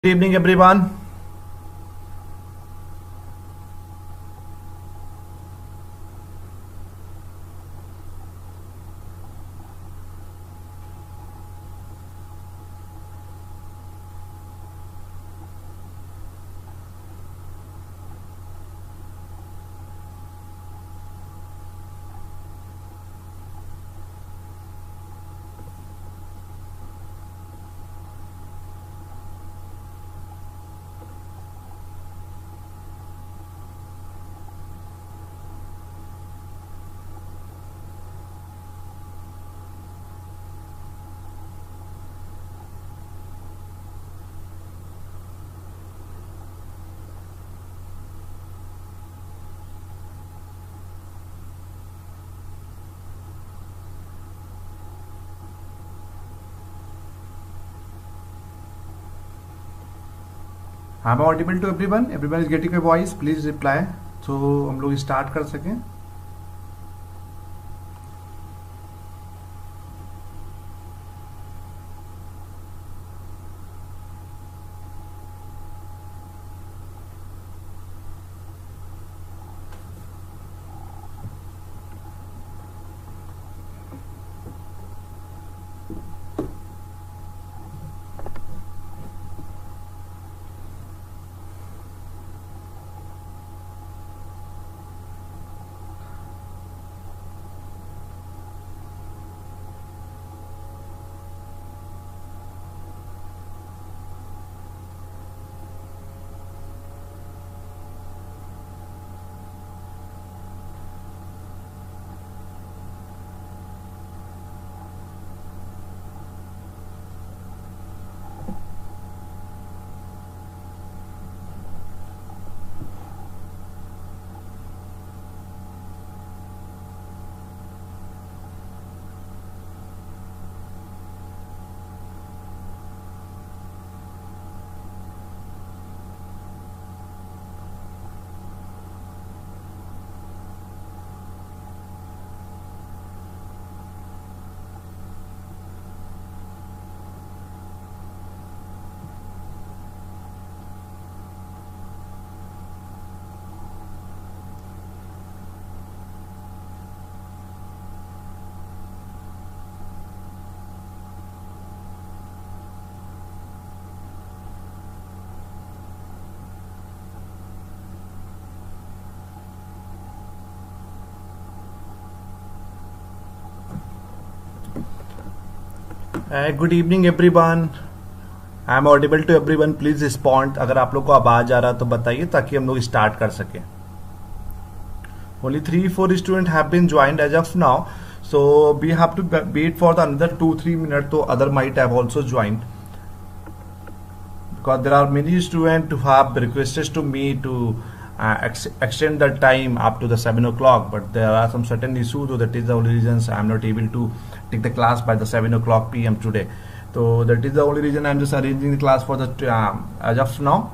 Good evening, everyone. I'm audible to everyone. Everyone is getting my voice. Please reply. तो हम लोग start कर सकें. Good evening, everyone. I'm audible to everyone. Please respond. अगर आप लोग को आवाज आ रहा तो बताइए ताकि हम लोग स्टार्ट कर सकें. Only 3-4 students have been joined as of now, so we have to wait for the another 2-3 minutes. So other might have also joined because there are many students who have requested to me to extend the time up to the 7 o'clock, but there are some certain issues, so that is the only reason I am not able to take the class by the 7 o'clock p.m. today. So that is the only reason I am just arranging the class for the as of now.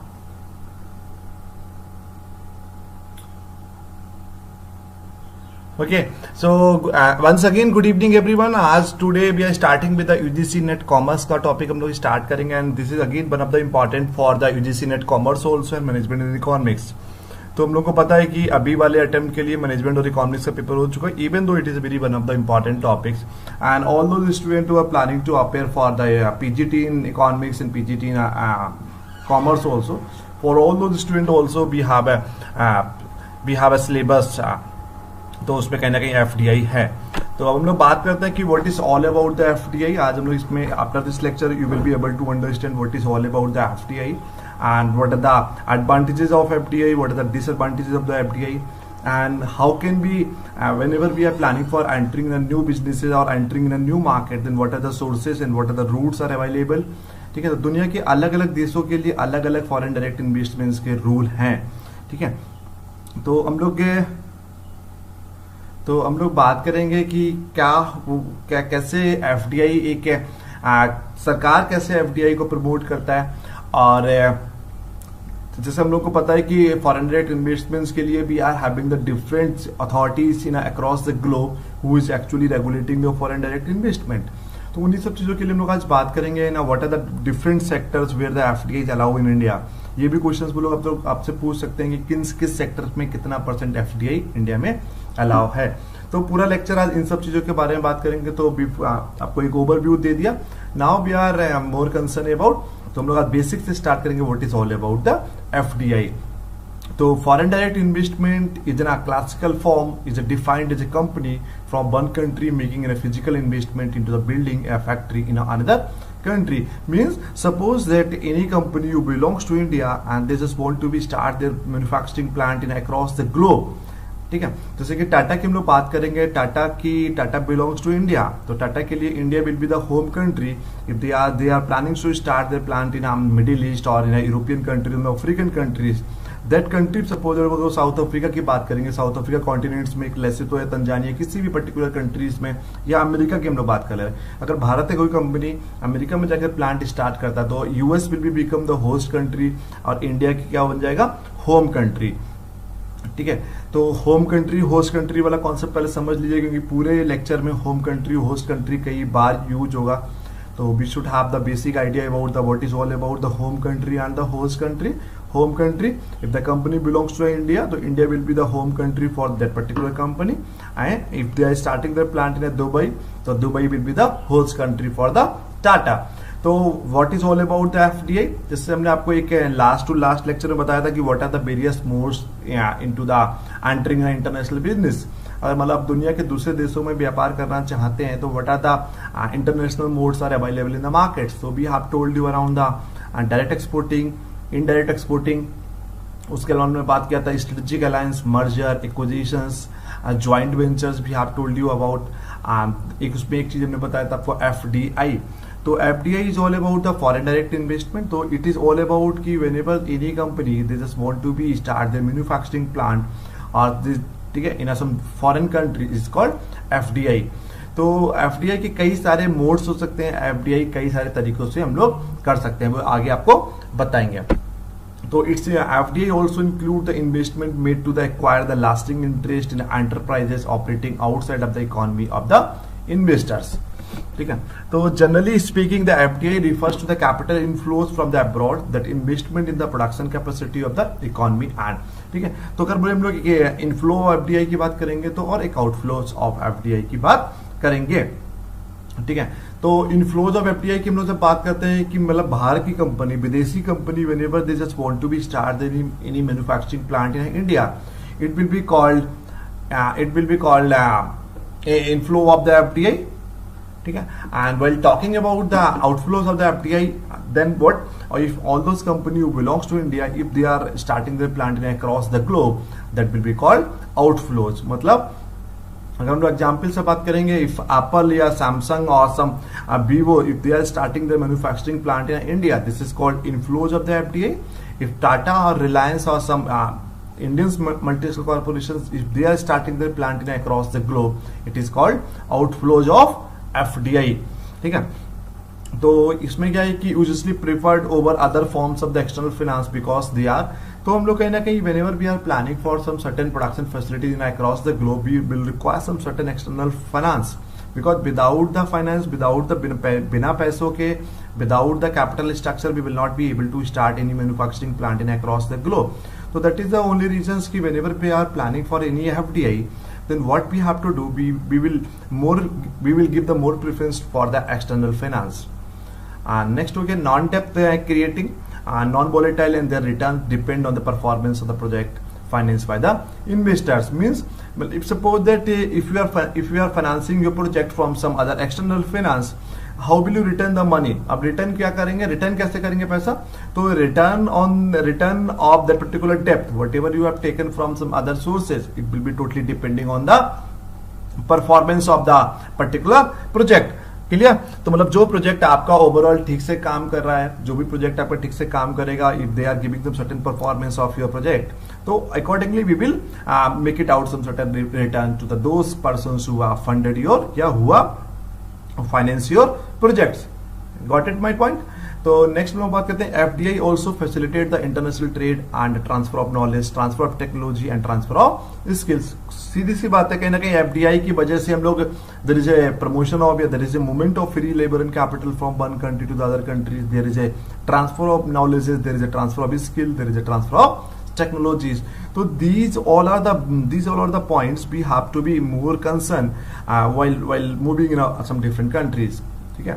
Okay, so once again good evening everyone. As today we are starting with the UGC Net Commerce का topic हम लोग start करेंगे, and this is again one of the important for the UGC Net Commerce also and Management and Economics. तो हम लोग को पता है कि अभी वाले अटेम्प्ट के लिए मैनेजमेंट और इकोनॉमिक्स का पेपर हो चुका है, even though it is very one of the important topics, and all those student who are planning to appear for the PGT in economics and PGT in commerce also, for all those student also we have a syllabus. तो उसमें कहीं ना कहीं FDI है. तो अब हम लोग बात करते हैं कि what is all about the FDI. आज हम लोग इसमें after this lecture you will be able to understand what is all about the FDI and what are the advantages of FDI, what are the disadvantages of the FDI, and how can we whenever we are planning for entering the new businesses or entering in a new market, then what are the sources and what are the routes are available. ठीक है, तो दुनिया के अलग अलग देशों के लिए अलग अलग फॉरेन डायरेक्ट इन्वेस्टमेंट्स के रूल हैं. ठीक है, तो हम लोग बात करेंगे कि क्या कैसे एफडीआई एक सरकार कैसे एफडीआई को प्रमोट करता है. और जैसे हम लोग को पता है कि फॉरेन डायरेक्ट इन्वेस्टमेंट्स के लिए we are having the different authorities in across the globe who is actually regulating the foreign direct investment. तो उन्हीं सब चीजों के लिए हम लोग आज बात करेंगे ना, what are the different sectors where the FDI is allow in India. ये भी क्वेश्चंस वो लोग अब आपसे पूछ सकते हैं कि किस सेक्टर में कितना % एफडीआई इंडिया में अलाउ है। तो पूरा लेक्चर आज इन सब चीजों के बारे में बात करेंगे। तो आपको एक ओवरव्यू दे दिया। Now we are more concern about, तो हम लोग आज बेसिक से स्टार्ट करेंगे what is all about the FDI. तो foreign direct investment is in a classical form is defined as a company from one country making in physical investment into the building a factory in another country. Means suppose that any company who belongs to India and they just want to be start their manufacturing plant in across the globe. ठीक है, जैसे कि टाटा की हम लोग बात करेंगे, Tata belongs to India, तो टाटा के लिए India will be the home country if they are planning to start their plant in Middle East और in European country, in African countries. That country suppose अगर साउथ अफ्रीका की बात करेंगे, south Africa continents में एक Lesotho या Tanzania, किसी भी पर्टिकुलर कंट्रीज में, या अमेरिका की हम लोग बात कर रहे हैं। अगर भारत है कोई कंपनी अमेरिका में जाकर प्लांट स्टार्ट करता है तो US will be become the host country और इंडिया की क्या बन जाएगा, होम कंट्री। ठीक है, तो होम कंट्री होस्ट कंट्री वाला कॉन्सेप्ट पहले समझ लीजिए, क्योंकि पूरे लेक्चर में होम कंट्री होस्ट कंट्री कई बार यूज होगा। तो we should have the basic idea about the what is all about the home country and the host country. Home country, if the company belongs to India, तो India will be the home country for that particular company, and if they are starting the plant in Dubai, तो Dubai will be the host country for the Tata. तो what is all about the FDI, जिससे हमने आपको एक last to last lecture में बताया था कि what are the various modes into the entering international business. अगर मतलब दुनिया के दूसरे देशों में व्यापार करना चाहते हैं तो what are the international modes are available in the market. So we have told you around the direct exporting, indirect exporting, उसके अलावा हमने बात किया था strategic alliance, merger, acquisitions, joint ventures भी हैव टोल्ड यू अबाउट। एक उसमें एक चीज हमने बताया था आपको एफडीआई। तो FDI is all about the foreign direct investment. तो इट इज ऑल अबाउट कि whenever any company they just want to be start their manufacturing plant और दिस, ठीक है, in some foreign country is called FDI. तो FDI के कई सारे modes हो सकते हैं, एफडीआई कई सारे तरीकों से हम लोग कर सकते हैं, वो आगे आपको बताएंगे। तो it's FDI also include the investment made to the acquire the lasting interest in enterprises operating outside of the economy of the investors. ठीक है, तो generally speaking the FDI refers to the capital inflows from the abroad that investment in the production capacity of the economy and, ठीक है। तो अगर बोले हम लोग इनफ्लो ऑफ एफडीआई की बात करेंगे तो और एक आउटफ्लोज ऑफ एफडीआई की बात करेंगे। ठीक है, तो इनफ्लोज ऑफ एफडीआई की हम लोग बात करते हैं कि मतलब बाहर की कंपनी, विदेशी company whenever they just want to be start any manufacturing plant in India, it will be called inflow of the FDI. ठीक है, and while talking about the outflows of the FDI, then what, or if all those company who belongs to India, if they are starting their plant in across the globe, that will be called outflows। मतलब अगर हम लोग example से बात करेंगे, if Apple या Samsung और some Vivo, if they are starting their manufacturing plant in India, this is called inflows of the FDI. If Tata और रिलायंस और some Indian multinational corporations, if they are starting their plant in across the globe, it is called outflows of FDI. ठीक है, तो इसमें क्या है कि usually preferred over other forms of the external finance because they are, तो हम लोग कहीं ना कहीं whenever we are planning for some certain production facilities in across the globe, we will require some certain external finance, because without the finance, without the बिना पैसों के, without the capital structure, we will not be able to start any manufacturing plant in across the globe. So that is the only reasons कि whenever we are planning for any FDI, then what we have to do, we will give the more preference for the external finance. Next we get non-debt creating, non-volatile, and their return depend on the performance of the project financed by the investors. Means if suppose that if you are financing your project from some other external finance, how will you return the money. अब return क्या करेंगे, return कैसे करेंगे पैसा, तो return of that particular depth whatever you have taken from some other sources, it will be totally depending on the performance of the particular project. Clear, तो मतलब जो प्रोजेक्ट आपका ओवरऑल ठीक से काम कर रहा है, जो भी प्रोजेक्ट आपका ठीक से काम करेगा, if they are giving some certain performance of your project, तो accordingly we will make it out some certain return to the those persons who have funded your या who have finance your projects. Got it my point. तो next हम लोग बात करते हैं FDI also facilitate the international trade and transfer of knowledge, transfer of technology and transfer of skills. सीधी सी बात है, कहीं ना कहीं एफडीआई की वजह से हम लोग there is a promotion of या there is a movement of free labour and capital from one country to the other countries, there is a transfer of knowledge, there is a transfer of skill, there is a transfer of technologies. So these all are the points we have to be more concerned while moving in some different countries. ठीक है,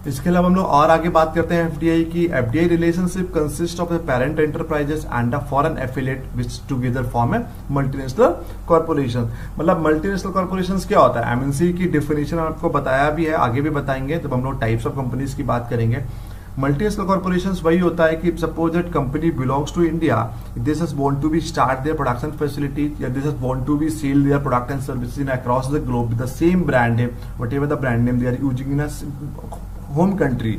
इसके अलावा हम लोग और आगे बात करते हैं एफडीआई की। FDI relationship consist of the parent enterprises and the foreign affiliate which together form A multinational corporation. मतलब मल्टीनेशनल कॉर्पोरेशन क्या होता है, एमएनसी की डेफिनेशन आपको बताया भी है, आगे भी बताएंगे जब हम लोग टाइप्स ऑफ कंपनीज की बात करेंगे। मल्टीनेशनल कॉर्पोरेशंस वही होता है कि suppose that company belongs to India, this is want to be start their production facility या this is want to be sell their product and services in across the globe with the same brand name, whatever the brand name they are using in home country.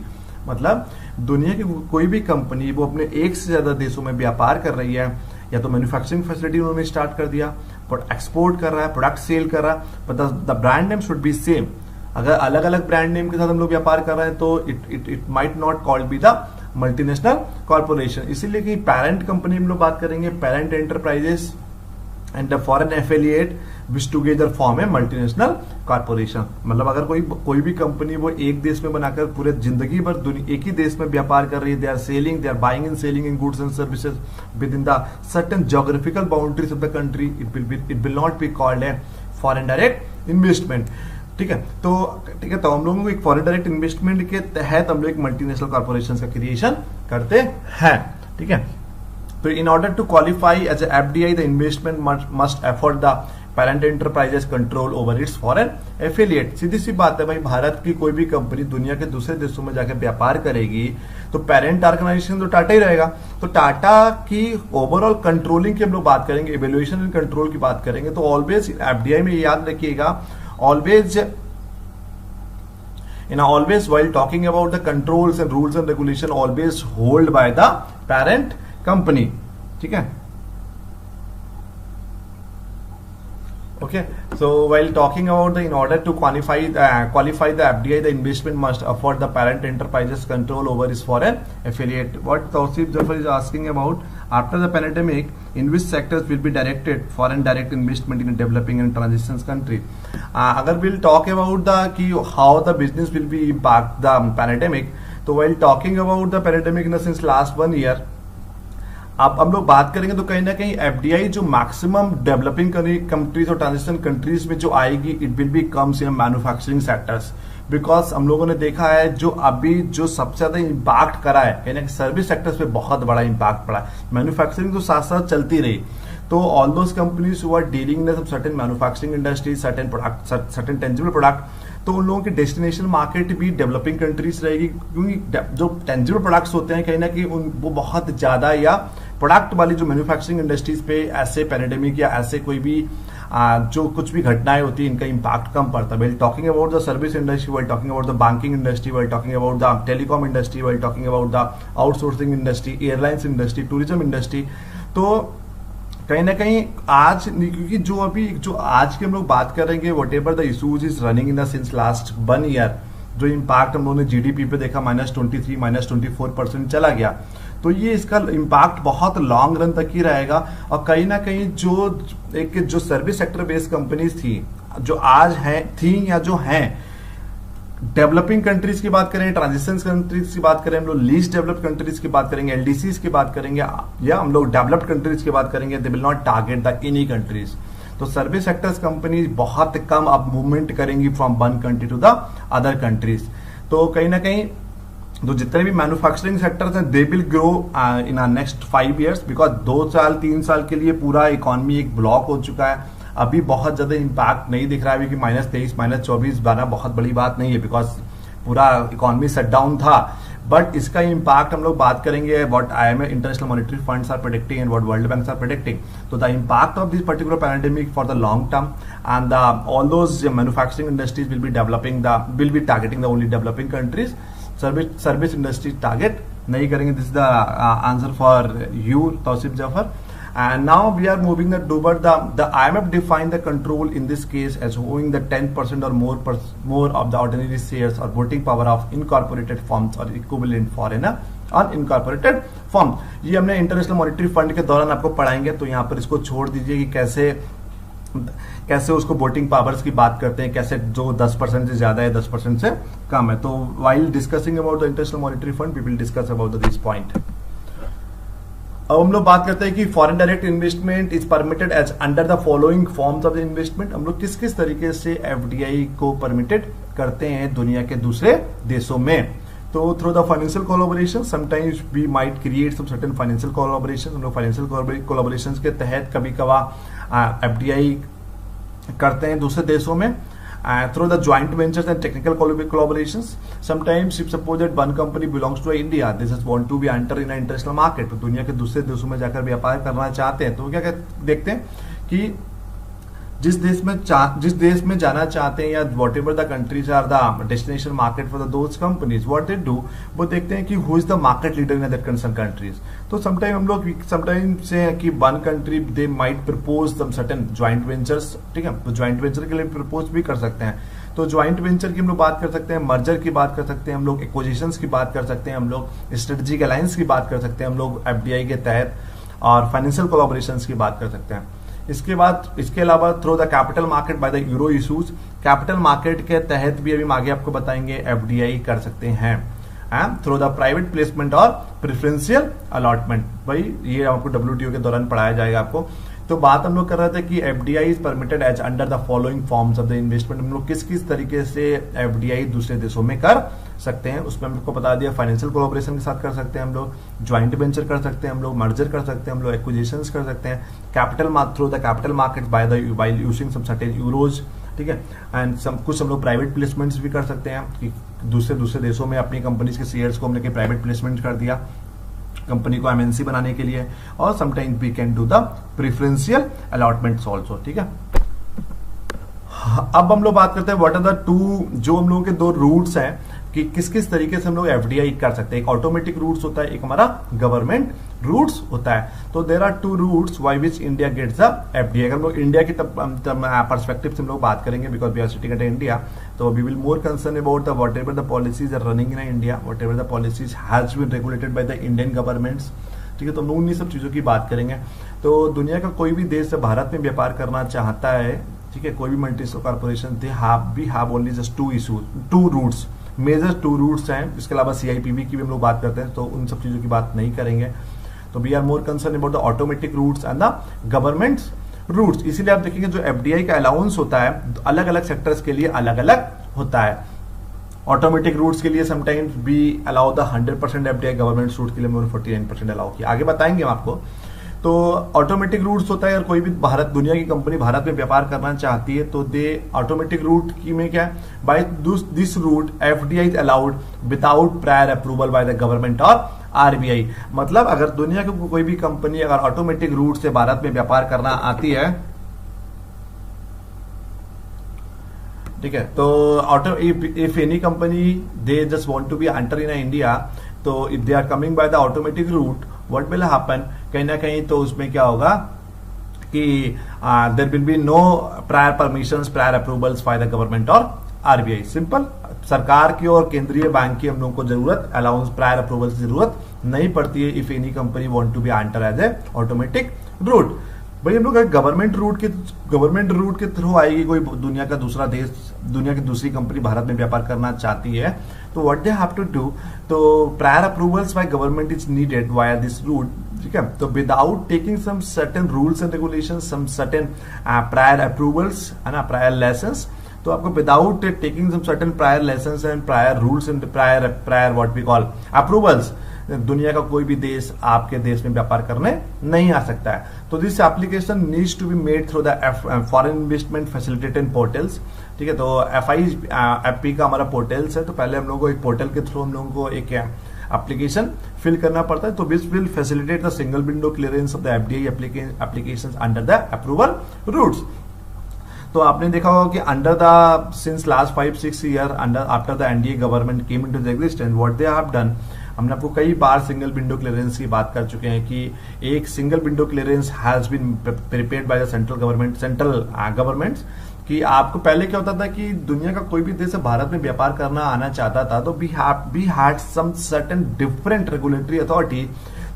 मतलब दुनिया की कोई भी company वो अपने एक से ज्यादा देशों में व्यापार कर रही है, या तो मैन्युफैक्चरिंग फैसिलिटी उन्होंने स्टार्ट कर दिया, बट एक्सपोर्ट कर रहा है, प्रोडक्ट सेल कर रहा है, but the brand name should be same. अगर अलग अलग ब्रांड नेम के साथ हम लोग व्यापार कर रहे हैं तो it might not called be the multinational corporation. इसीलिए कि पेरेंट कंपनी हम लोग बात करेंगे, parent enterprises and the foreign affiliate which together form है मल्टीनेशनल कॉर्पोरेशन। मतलब अगर कोई भी कंपनी वो एक देश में बनाकर पूरे जिंदगी भर एक ही देश में व्यापार कर रही है, they are buying and selling in goods and services within the certain geographical boundaries of the country, it will not be called a foreign direct investment. ठीक है, तो हम लोगों को एक फॉरेन डायरेक्ट इन्वेस्टमेंट के तहत हम लोग एक मल्टीनेशनल कॉर्पोरेशन का क्रिएशन करते हैं। ठीक है, तो in order to qualify as a FDI the investment must afford the parent enterprises control over its foreign affiliate. सीधी सी बात है भाई, भारत की कोई भी कंपनी दुनिया के दूसरे देशों में जाकर व्यापार करेगी तो पेरेंट ऑर्गेनाइजेशन तो टाटा ही रहेगा। तो टाटा की ओवरऑल कंट्रोलिंग की हम लोग बात करेंगे, इवेल्युएशन एंड कंट्रोल की बात करेंगे, तो ऑलवेज एफडीआई में याद रखिएगा, always while talking about the controls and rules and regulation always hold by the parent company. ठीक है, okay, so while talking about in order to qualify the FDI, the investment must afford the parent enterprises control over its foreign affiliate. What Tausif Jafar is asking about, after the pandemic, in which sectors will be directed foreign direct investment in a developing and transition country? अगर we'll talk about the कि how the business will be impact the pandemic, तो while talking about the pandemic in the since last 1 year, अब हम लोग बात करेंगे तो कहीं ना कहीं एफडीआई जो मैक्सिमम डेवलपिंग कंट्रीज और ट्रांजिशन कंट्रीज में जो आएगी, it will B comes in manufacturing sectors. Because हम लोगों ने देखा है जो अभी जो सबसे ज्यादा इम्पैक्ट करा है कहीं ना कहीं सर्विस सेक्टर्स पे बहुत बड़ा इम्पैक्ट पड़ा है। मैन्युफैक्चरिंग तो साथ साथ चलती रही, तो all those companies who are dealing in certain manufacturing industry, certain product, certain tangible product, तो उन लोगों की डेस्टिनेशन मार्केट भी डेवलपिंग कंट्रीज रहेगी, क्योंकि जो टेंजिबल प्रोडक्ट्स होते हैं कहीं ना कहीं वो बहुत ज्यादा, या प्रोडक्ट वाली जो मैन्युफैक्चरिंग इंडस्ट्रीज पे ऐसे पैंडेमिक या ऐसे कोई भी जो कुछ भी घटनाएं होती है इनका इम्पैक्ट कम पड़ता है। Well talking about the service industry, well talking about the banking industry, well talking about the telecom industry, well talking about the outsourcing industry, airlines industry, tourism industry. तो कहीं ना कहीं आज, क्योंकि जो आज की हम लोग बात करेंगे, what ever the issues is running in the since last 1 year, जो इम्पैक्ट हम लोगों ने जीडीपी पे देखा -23, -24% चला गया, तो ये इसका इम्पैक्ट बहुत लॉन्ग रन तक ही रहेगा। और कहीं ना कहीं जो सर्विस सेक्टर बेस्ड कंपनीज थी, जो आज थी या जो हैं, डेवलपिंग कंट्रीज की बात करें, ट्रांजिशन कंट्रीज की बात करें, हम लोग लीस्ट डेवलप्ड कंट्रीज की बात करेंगे, एलडीसीज की बात करेंगे, या हम लोग डेवलप्ड कंट्रीज की बात करेंगे, they will not target the any countries. तो सर्विस सेक्टर्स कंपनी बहुत कम अब मूवमेंट करेंगी from one country to the other countries. तो कहीं ना कहीं तो जितने भी मैन्युफैक्चरिंग सेक्टर्स हैं, they will grow in next 5 years, because 2 साल 3 साल के लिए पूरा इकोनॉमी एक ब्लॉक हो चुका है। अभी बहुत ज्यादा इम्पैक्ट नहीं दिख रहा है, कि -23, -24 12 बहुत बड़ी बात नहीं है, बिकॉज पूरा इकोनॉमी शट डाउन था। बट इसका इम्पैक्ट हम लोग बात करेंगे what IMF, international monetary funds are predicting and what World Bank are predicting. तो the impact of this particular pandemic for the long term and all those manufacturing industries will be targeting the only developing countries. Service industry target नहीं करेंगे। This is the answer for you Tauseef Zafar. And now we are moving toward the IMF define the control in this case as owning the 10% or more of the ordinary shares or voting power of incorporated firms or equivalent for an unincorporated firm. ये हमने international monetary fund के दौरान आपको पढ़ाएंगे, तो यहाँ पर इसको छोड़ दीजिए कि कैसे उसको वोटिंग पावर्स की बात करते हैं, कैसे जो 10% से ज्यादा है 10% से कम है. तो while discussing about the international monetary fund we will discuss about this point. अब हम लोग बात करते हैं कि foreign direct investment is permitted as under the following forms of the investment. हम लोग किस किस तरीके से एफडीआई को परमिटेड करते हैं दुनिया के दूसरे देशों में. तो through the financial collaboration sometimes we might create some certain financial collaboration. हम लोग फाइनेंशियल कोलैबोरेशन के तहत कभी कभार एफडीआई करते हैं दूसरे देशों में. Through the joint ventures and technical collaborations, sometimes if suppose that one company belongs to India, they just want to be enter in an international market, तो दुनिया के दूसरे देशों में जाकर व्यापार करना चाहते हैं, तो क्या देखते हैं कि जिस देश में जाना चाहते हैं या whatever the countries are the destination market for those companies, what they do, वो देखते हैं कि who is the market leader in that concern countries. तो समटाइम हम लोग समटाइम से कि one country they might propose some certain joint ventures. ठीक है, तो ज्वाइंट वेंचर के लिए प्रपोज भी कर सकते हैं. तो ज्वाइंट वेंचर की हम लोग बात कर सकते हैं, मर्जर की बात कर सकते हैं, हम लोग एक्विजिशंस की बात कर सकते हैं, हम लोग स्ट्रेटेजिक अलायंस की बात कर सकते हैं, हम लोग एफडीआई के तहत, और फाइनेंशियल कोलैबोरेशंस की बात कर सकते हैं. इसके अलावा through the capital market by the euro issues, capital market के तहत भी अभी हम आगे आपको बताएंगे एफडीआई कर सकते हैं. थ्रू द प्राइवेट प्लेसमेंट और प्रेफरेंशियल अलॉटमेंट, भाई ये आपको डब्ल्यूटीओ के दौरान पढ़ाया जाएगा आपको. तो बात हम लोग कर रहे थे कि FDI is permitted as under the following forms of the investment. हम लोग किस किस तरीके से एफडीआई दूसरे देशों में कर सकते हैं, उसमें हमको बता दिया. फाइनेंशियल कोलैबोरेशन के साथ कर सकते हैं हम लोग, ज्वाइंट वेंचर कर सकते हैं हम लोग, मर्जर कर सकते हैं हम लोग, एक्विजिशंस कर सकते हैं, capital through the capital market by using some certain euros. ठीक है, एंड कुछ हम लोग प्राइवेट प्लेसमेंट्स भी कर सकते हैं कि दूसरे देशों में अपनी कंपनीज के शेयर्स को हमने के प्राइवेट प्लेसमेंट कर दिया कंपनी को एमएनसी बनाने के लिए, और sometimes we can do the preferential allotments also. ठीक है, अब हम लोग बात करते हैं व्हाट आर द टू, जो हम लोगों के दो रूट्स हैं कि किस किस तरीके से हम लोग एफडीआई कर सकते हैं. एक ऑटोमेटिक रूट्स होता है, एक हमारा गवर्नमेंट रूट्स होता है. तो there are two routes by which India gets the FDI. अगर हम लोग इंडिया की पर्सपेक्टिव से हम लोग बात करेंगे, because we are sitting at India, तो we will more concern about the whatever the policies are running in India, whatever the policies has been regulated by the Indian governments. ठीक है, तो हम लोग उन्हीं सब चीजों की बात करेंगे. तो दुनिया का कोई भी देश भारत में व्यापार करना चाहता है, ठीक है, कोई भी multinational corporation, we have only just two routes, major two routes हैं. इसके अलावा सीआईपीवी की भी हम लोग बात करते हैं, तो उन सब चीजों की बात नहीं करेंगे. तो we are more concern about the automatic routes and the government routes. इसीलिए आप देखेंगे जो एफडीआई का अलाउंस होता है अलग अलग सेक्टर्स के लिए अलग अलग होता है. ऑटोमेटिक रूट्स के लिए sometimes we allow the 100% FDI, government route के लिए 49% अलाउ किया. आगे बताएंगे हम आपको. तो ऑटोमेटिक रूट्स होता है, अगर कोई भी दुनिया की कंपनी भारत में व्यापार करना चाहती है, तो दे ऑटोमेटिक रूट की में क्या है, by this route FDI is allowed without prior approval by the government और आरबीआई. मतलब अगर दुनिया की कोई भी कंपनी अगर ऑटोमेटिक रूट से भारत में व्यापार करना आती है, ठीक है, तो if any company they just want to be enter in India, तो if they are coming by the automatic route, what will happen, कहीं ना कहीं तो उसमें क्या होगा कि there will be no prior permissions, prior approvals by the government और आरबीआई. सिंपल, सरकार की और केंद्रीय बैंक की हम लोगों को जरूरत, अलाउंस प्रायर अप्रूवल की जरूरत नहीं पड़ती है if any company want to be enter as a automatic route. भाई हम लोग गवर्नमेंट रूट के थ्रू आएगी कोई दुनिया का दूसरा देश, दुनिया की दूसरी कंपनी भारत में व्यापार करना चाहती है, तो what they have to do, तो prior approvals by government is needed via this route. ठीक है, तो without taking some certain rules and regulations, some certain prior approvals है ना, प्रायर लाइसेंस, तो आपको without taking some certain prior licence and prior rules and prior what we call approvals, दुनिया का कोई भी देश आपके देश में व्यापार करने नहीं आ सकता है. तो this application needs to be made through the foreign investment facilitated portals. ठीक है, तो एफआई का हमारा पोर्टल्स है, तो पहले हम लोगों को एक पोर्टल के थ्रू हम लोगों को एक एप्लीकेशन फिल करना पड़ता है. तो which will facilitate the single window clearance of the FDI applications under the approval routes. तो आपने देखा होगा कि under the since last 5-6 year under after the NDA government came into the existence, what they have done, हमने आपको कई बार single window clearance की बात कर चुके हैं कि एक single window clearance has been prepared by the central governments, कि आपको पहले क्या होता था कि दुनिया का कोई भी देश भारत में व्यापार करना आना चाहता था तो we had some certain different regulatory authority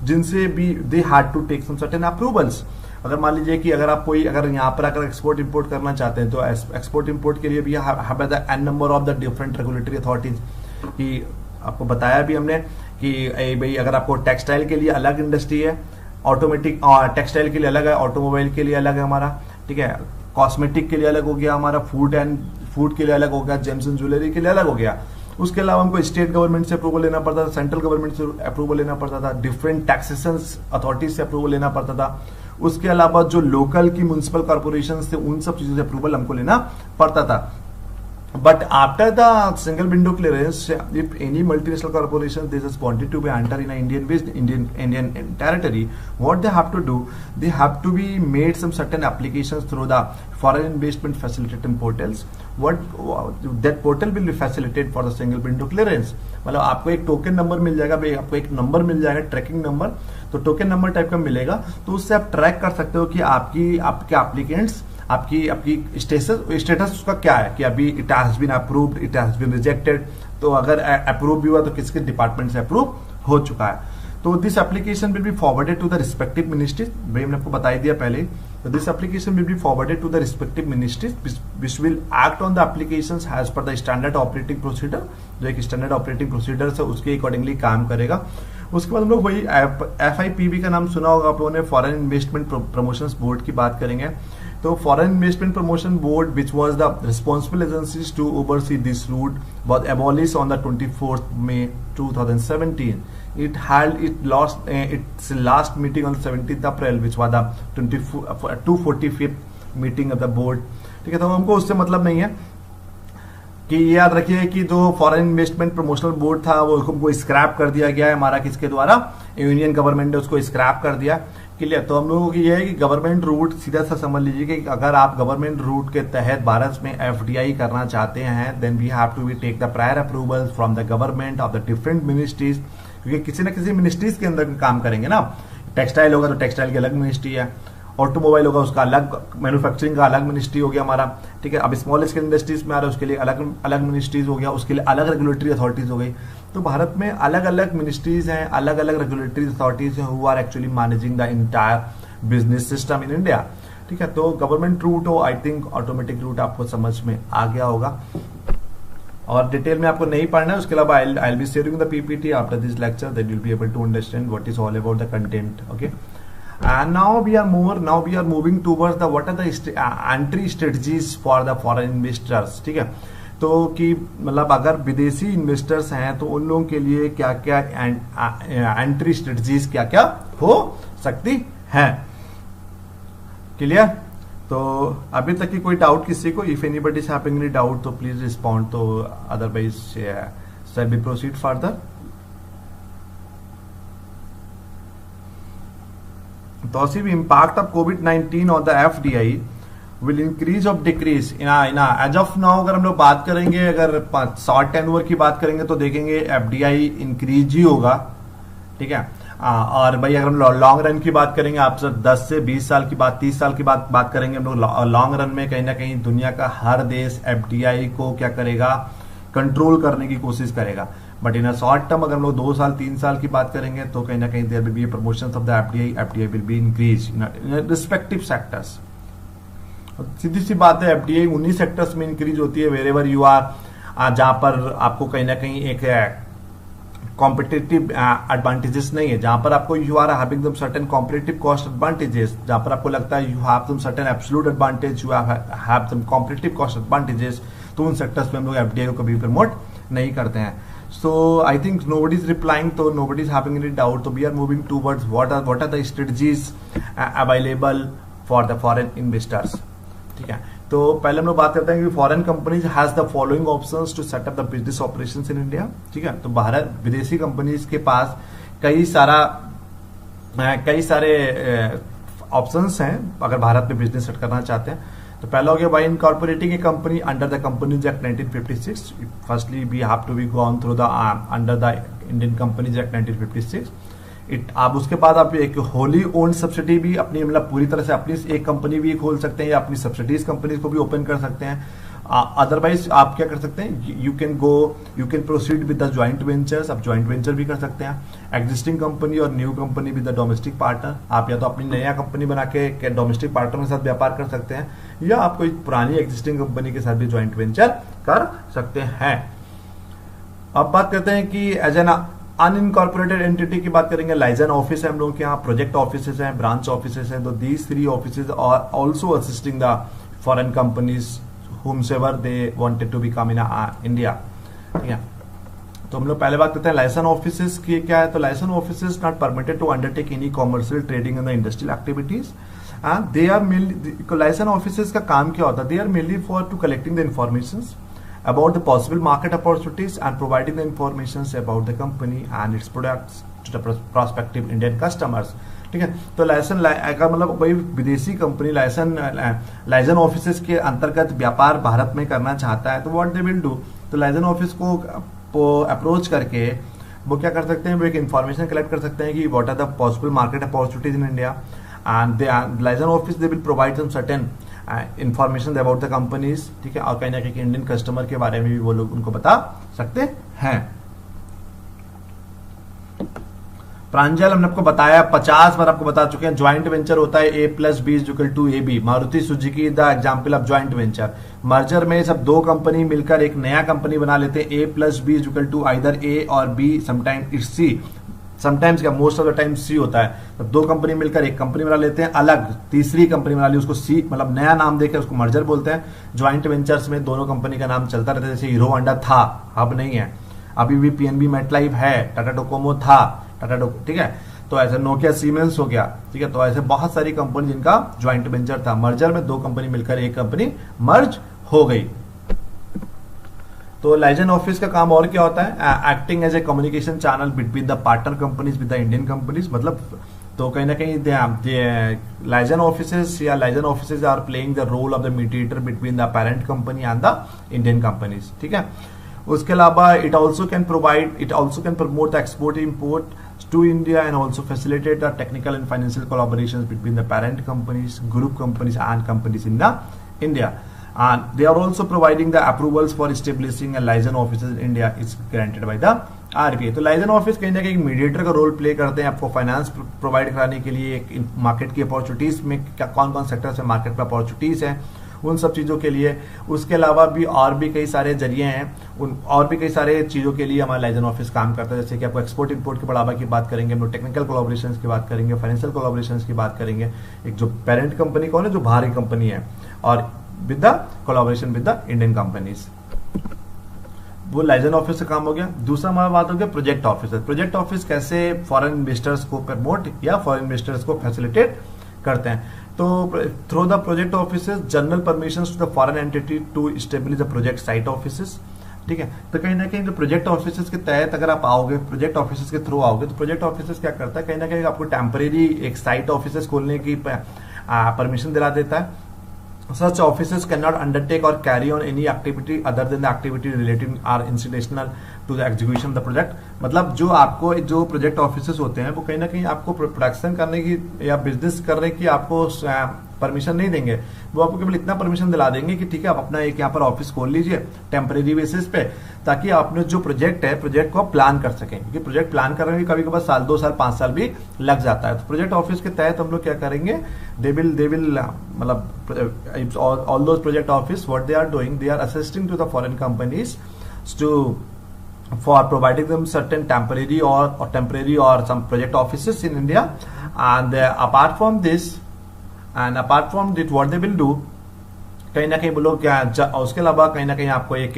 जिनसे भी they had to take some certain approvals. अगर मान लीजिए कि अगर आप अगर यहाँ पर अगर एक्सपोर्ट इंपोर्ट करना चाहते हैं तो एक्सपोर्ट इंपोर्ट के लिए भी have the an number of the different regulatory authorities. कि आपको बताया भी हमने कि भाई अगर आपको टेक्सटाइल के लिए अलग इंडस्ट्री है, ऑटोमेटिक टेक्सटाइल के लिए अलग है, ऑटोमोबाइल के लिए अलग है हमारा, ठीक है, कॉस्मेटिक के लिए अलग हो गया हमारा, फूड के लिए अलग हो गया, जेम्स एंड ज्वेलरी के लिए अलग हो गया। उसके अलावा हमको स्टेट गवर्नमेंट से अप्रूवल लेना पड़ता था, सेंट्रल गवर्नमेंट से अप्रूवल लेना पड़ता था, डिफरेंट टैक्सेशन अथॉरिटीज से अप्रूवल लेना पड़ता था। उसके अलावा जो लोकल की म्युनिसिपल कॉर्पोरेशन थे उन सब चीजों से अप्रूवल हमको लेना पड़ता था। But after the single window clearance, if any multinational corporation they just wanted to be enter in an Indian territory, what they have to do, they have to be made some certain applications through the foreign investment facilitating portals. That portal will be facilitated for the single window clearance. मतलब आपको एक token number मिल जाएगा, भाई आपको एक number मिल जाएगा, tracking number, तो token number type का मिलेगा, तो उससे आप ट्रैक कर सकते हो कि आपके एप्लीकेंट्स आपकी स्टेटस उसका क्या है, कि अभी it has been approved, it has been rejected, तो अगर अप्रूव भी हुआ तो किसके डिपार्टमेंट से अप्रूव हो चुका है। तो this application will be forwarded to the respective ministries, भाई हमने आपको बता दिया पहले। तो this application will be forwarded to the respective ministries which will act on the applications as per the standard operating procedure, जो एक स्टैंडर्ड ऑपरेटिंग प्रोसीजर है उसके अकॉर्डिंगली काम करेगा। उसके बाद हम लोग वही FIPB का नाम सुना होगा आप लोगों ने, फॉरेन इन्वेस्टमेंट प्रमोशंस बोर्ड की बात करेंगे। तो foreign investment promotion board which was the responsible agencies to oversee this route was abolished on the 24th May 2017. It held its last meeting on 17th April, which was the 245th meeting of the board. ठीक है, तो हमको उससे मतलब नहीं है कि याद रखिए कि जो फॉरेन इन्वेस्टमेंट प्रमोशनल बोर्ड था वो हमको स्क्रैप कर दिया गया है हमारा, किसके द्वारा, यूनियन गवर्नमेंट ने उसको स्क्रैप कर दिया। क्लियर। तो हम लोगों की ये है कि गवर्नमेंट रूट सीधा सा समझ लीजिए कि अगर आप गवर्नमेंट रूट के तहत भारत में FDI करना चाहते हैं then we have to be take the prior approval from the government of the different ministries, क्योंकि किसी न किसी मिनिस्ट्रीज के अंदर काम करेंगे ना। टेक्सटाइल होगा तो टेक्सटाइल की अलग मिनिस्ट्री है, ऑटोमोबाइल होगा उसका अलग, मैन्युफैक्चरिंग का अलग मिनिस्ट्री हो गया हमारा, ठीक है। अब स्मॉल स्केल इंडस्ट्रीज में आ रहा है उसके लिए अलग अलग मिनिस्ट्रीज हो गया, उसके लिए अलग रेगुलेटरी अथॉरिटीज हो गई। तो भारत में अलग अलग मिनिस्ट्रीज हैं, अलग अलग रेगुलेटरी अथॉरिटीज हैं who are actually managing the entire business system in India, ठीक है। तो गवर्नमेंट रूट हो, आई थिंक ऑटोमेटिक रूट आपको समझ में आ गया होगा और डिटेल में आपको नहीं पढ़ना है। उसके अलावा I be sharing the PPT after this lecture that you will be able to understand what is all about the content, okay. And now we are moving towards the what are the entry strategies for the foreign investors, ठीक है। तो कि मतलब अगर विदेशी investors हैं तो उन लोगों के लिए क्या क्या एंट्री स्ट्रेटजीज क्या क्या हो सकती हैं, क्लियर। तो अभी तक की कोई डाउट किसी को, if anybody is having any doubt तो प्लीज रिस्पॉन्ड, तो otherwise shall be proceed further. तो impact of COVID-19 on the FDI will increase or decrease in as of now। अगर हम लोग बात करेंगे, अगर शॉर्ट टेन्योर की बात करेंगे तो देखेंगे FDI इंक्रीज ही होगा, ठीक है। और भाई अगर हम लॉन्ग रन की बात करेंगे, आप सर 10 से 20 साल की बात, 30 साल की बात करेंगे हम लोग, लॉन्ग रन में कहीं ना कहीं दुनिया का हर देश FDI को क्या करेगा, कंट्रोल करने की कोशिश करेगा। But in a short term अगर हम लोग 2 साल 3 साल की बात करेंगे तो कहीं ना कहीं there will be promotion of the FDI will be increase in respective sectors. सीधी सी बात है, FDI उन्हीं सेक्टर्स में इंक्रीज होती है वेरेवर यू आर, जहां पर आपको कहीं ना कहीं एक कॉम्पिटिटिव एडवांटेजेस नहीं है, जहां पर आपको you are having some certain competitive cost advantages, जहां पर आपको लगता है you have some certain absolute advantage, you have some competitive cost advantages, तो उन सेक्टर्स में हम लोग FDI को कभी प्रमोट नहीं करते हैं। So I think nobody is replying, so nobody is having any doubt. So we are moving towards what are the strategies available for the foreign investors, ठीक है। तो पहले हम लोग बात करते हैं कि foreign companies has the following options to set up the business operations in India, ठीक है। तो भारत विदेशी कंपनीज के पास कई सारे ऑप्शंस हैं अगर भारत में बिजनेस सेट करना चाहते हैं। तो पहला हो गया by incorporating a company under the companies act 1956। Firstly we have to be gone through the under the Indian companies act 1956। आप उसके बाद आप एक होली ओन्ड सब्सिडी भी अपनी मतलब पूरी तरह से अपनी एक कंपनी भी खोल सकते हैं या अपनी सब्सिडीज कंपनीज को भी ओपन कर सकते हैं। अदरवाइज आप क्या कर सकते हैं, you can proceed with the joint ventures, आप ज्वाइंट वेंचर भी कर सकते हैं। एग्जिस्टिंग कंपनी और new company with the domestic partner, आप या तो अपनी नया कंपनी बना के डोमेस्टिक पार्टनर के साथ व्यापार कर सकते हैं या आप कोई पुरानी एग्जिस्टिंग कंपनी के साथ भी ज्वाइंट वेंचर कर सकते हैं। अब बात करते हैं कि एज एन अनइनकॉर्पोरेटेड एंटिटी की बात करेंगे। लाइजन ऑफिस है हम लोगों के यहाँ, प्रोजेक्ट ऑफिसेज हैं, ब्रांच ऑफिसेज हैं। तो these 3 offices are also assisting the foreign companies whomsoever they wanted to become in India। ठीक है, तो हम लोग पहले बात करते हैं लाइसेंस ऑफिसेज की क्या है। तो licence offices not permitted to undertake any commercial trading in the industrial activities and they are mainly, licence offices का काम क्या होता है, they are mainly for to collecting the information about the possible market opportunities and providing the information about the company and its products to the prospective Indian customers। ठीक है, तो licence अगर मतलब कोई विदेशी कंपनी लाइसेंस ऑफिसेज के अंतर्गत व्यापार भारत में करना चाहता है तो व्हाट दे विल डू, तो लाइसेंस ऑफिस को अप्रोच करके वो क्या कर सकते हैं, वो एक इन्फॉर्मेशन कलेक्ट कर सकते हैं कि what are the possible market opportunities in India and licence office they will provide some certain information about the companies. ठीक है, और कहीं ना कहीं इंडियन कस्टमर के बारे में भी वो लोग उनको बता सकते हैं। प्रांजल हमने आपको बताया 50 बार आपको बता चुके हैं, ज्वाइंट वेंचर होता है A+B=AB। Maruti Suzuki the example of joint venture. Merger में सब 2 कंपनी मिलकर एक नया कंपनी बना लेते हैं। A+B= आइदर A और B, sometimes it's C, sometimes क्या most of the time C होता है। तो 2 कंपनी मिलकर एक कंपनी बना लेते हैं, अलग तीसरी कंपनी बना ली, उसको C मतलब नया नाम देकर उसको मर्जर बोलते हैं। ज्वाइंट वेंचर्स में दोनों कंपनी का नाम चलता रहता है, जैसे हीरो होंडा था, अब नहीं है, अभी भी PNB मेटलाइफ है, टाटा डोकोमो था, ठीक है, तो ऐसे नोकिया सीमेंस हो गया। ठीक है, तो ऐसे बहुत सारी कंपनी जिनका ज्वाइंट वेंचर था। मर्जर में 2 कंपनी मिलकर एक कंपनी मर्ज हो गई। तो लाइसेंस ऑफिस का काम और क्या होता है, acting as a communication channel between the partner companies with the Indian companies. मतलब तो कहीं ना कहीं लाइसेंस ऑफिसेज या licence offices are playing the role of the mediator between the parent company and the Indian companies. ठीक है, उसके अलावा it also can promote the export import to India and also facilitate the technical and financial collaborations between the parent companies, group companies and companies in the India, and they are also providing the approvals for establishing a license offices in India is granted by the RBI। तो licence office कहीं ना कहीं mediator का role play करते हैं, आपको finance provide कराने के लिए, एक मार्केट की अपॉर्चुनिटीज में क्या कौन कौन सेक्टर से मार्केट में अपॉर्चुनिटीज है उन सब चीज़ों के लिए। उसके अलावा भी और भी कई सारे जरिए हैं, उन और भी कई सारे चीज़ों के लिए हमारा लाइसेंस ऑफिस काम करता है। जैसे कि आपको एक्सपोर्ट इंपोर्ट के बढ़ावा की बात करेंगे, हम लोग टेक्निकल कोलैबोरेशंस की बात करेंगे, फाइनेंशियल कोलैबोरेशंस की बात करेंगे। एक जो पेरेंट कंपनी कौन है, जो बाहरी कंपनी है, और with the collaboration with the Indian companies, वो लाइसेंस ऑफिस से काम हो गया। दूसरा हमारा बात हो गया प्रोजेक्ट ऑफिस। प्रोजेक्ट ऑफिस कैसे फॉरेन इन्वेस्टर्स को प्रमोट या फॉरेन इन्वेस्टर्स को फैसिलिटेट करते हैं। तो through the project offices general permission to the foreign entity to establish the project site offices. ठीक है, तो कहीं ना कहीं जो प्रोजेक्ट ऑफिसेज के तहत अगर आप आओगे, प्रोजेक्ट ऑफिसेज के थ्रू आओगे, तो प्रोजेक्ट ऑफिसेज क्या करता है, कहीं ना कहीं आपको टेम्परेरी एक साइट ऑफिसेज खोलने की परमिशन दिला देता है। Such offices cannot undertake or carry on any activity other than the activity relating are incidental to the execution of the project। मतलब जो प्रोजेक्ट ऑफिसेस होते हैं वो कहीं ना कहीं आपको प्रोडक्शन करने की या बिजनेस करने की आपको परमिशन नहीं देंगे, वो आपको केवल इतना परमिशन दिला देंगे कि ठीक है आप अपना एक यहाँ पर ऑफिस खोल लीजिए टेम्परेरी बेसिस पे, ताकि आपने जो प्रोजेक्ट है प्रोजेक्ट को आप प्लान कर सकें, क्योंकि प्रोजेक्ट प्लान करने में कभी कभार साल 2 साल 5 साल भी लग जाता है। तो प्रोजेक्ट ऑफिस के तहत हम लोग क्या करेंगे, दे विल मतलब all those project office what they are doing, they are assisting to the foreign companies to for providing them certain temporary or some project offices in India, and apart from this what they will do, कहीं ना कहीं बोलो क्या, उसके अलावा कहीं ना कहीं आपको एक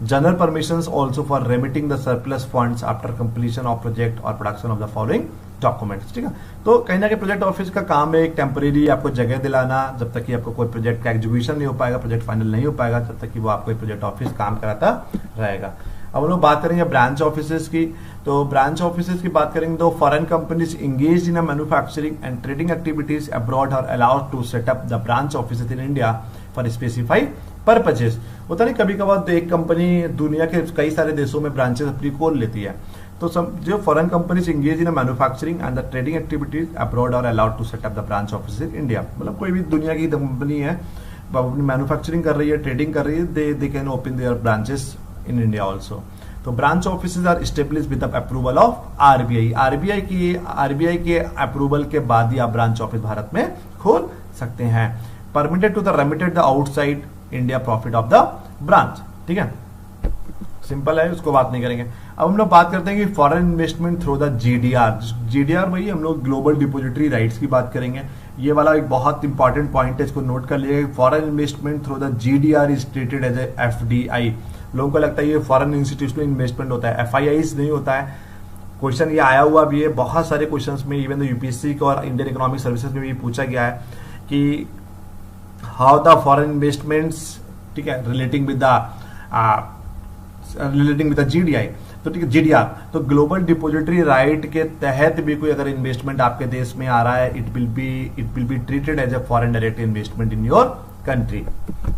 general permissions also for remitting the surplus funds after completion of project और production of the following documents. ठीक है, तो कहीं ना कहीं प्रोजेक्ट ऑफिस का काम है एक टेम्परेरी आपको जगह दिलाना, जब तक कि आपको कोई प्रोजेक्ट का एग्जीक्यूशन नहीं हो पाएगा, प्रोजेक्ट फाइनल नहीं हो पाएगा, तब तक कि वो आपको प्रोजेक्ट ऑफिस काम कराता रहेगा। अब हम लोग बात करेंगे ब्रांच ऑफिसेज की। तो ब्रांच ऑफिसेज की बात करेंगे तो foreign companies engage in a manufacturing and trading activities abroad are allowed to set up the branch offices in India for specified purposes. होता नहीं कभी कभार एक कंपनी दुनिया के कई सारे देशों में ब्रांचेस अपनी खोल लेती है, तो जो foreign companies engage in manufacturing and the trading activities abroad are allowed to set up the branch office in India. मतलब कोई भी दुनिया की कंपनी है अपनी मैन्युफैक्चरिंग कर रही है, ट्रेडिंग कर रही है, they can open their branches in India also. तो branch office are establish with approval of RBI. RBI के अप्रूवल के बाद ही आप ब्रांच ऑफिस भारत में खोल सकते हैं। Permitted to the remitted the outside India profit of the branch. ठीक है, सिंपल है, उसको बात नहीं करेंगे। अब हम लोग बात करते हैं कि foreign investment through the GDR. GDR वही हम लोग ग्लोबल डिपोजिटरी राइट्स की बात करेंगे। ये वाला एक बहुत इंपॉर्टेंट पॉइंट है, इसको नोट कर लीजिएगा। Foreign investment through the GDR is treated as a FDI. लोगों को लगता है ये फॉरेन इंस्टीट्यूशनल इन्वेस्टमेंट होता है, एफआईआई नहीं होता है। क्वेश्चन ये आया हुआ भी है बहुत सारे क्वेश्चंस में, इवन यूपीएससी को और इंडियन इकोनॉमिक सर्विसेज में भी पूछा गया है कि हाउ द फॉरेन इन्वेस्टमेंट्स, ठीक है, रिलेटिंग विद द जीडीआई। तो ठीक है, जीडीआर तो ग्लोबल डिपोजिटरी राइट के तहत भी कोई अगर इन्वेस्टमेंट आपके देश में आ रहा है, it will be treated as a foreign direct investment in your country.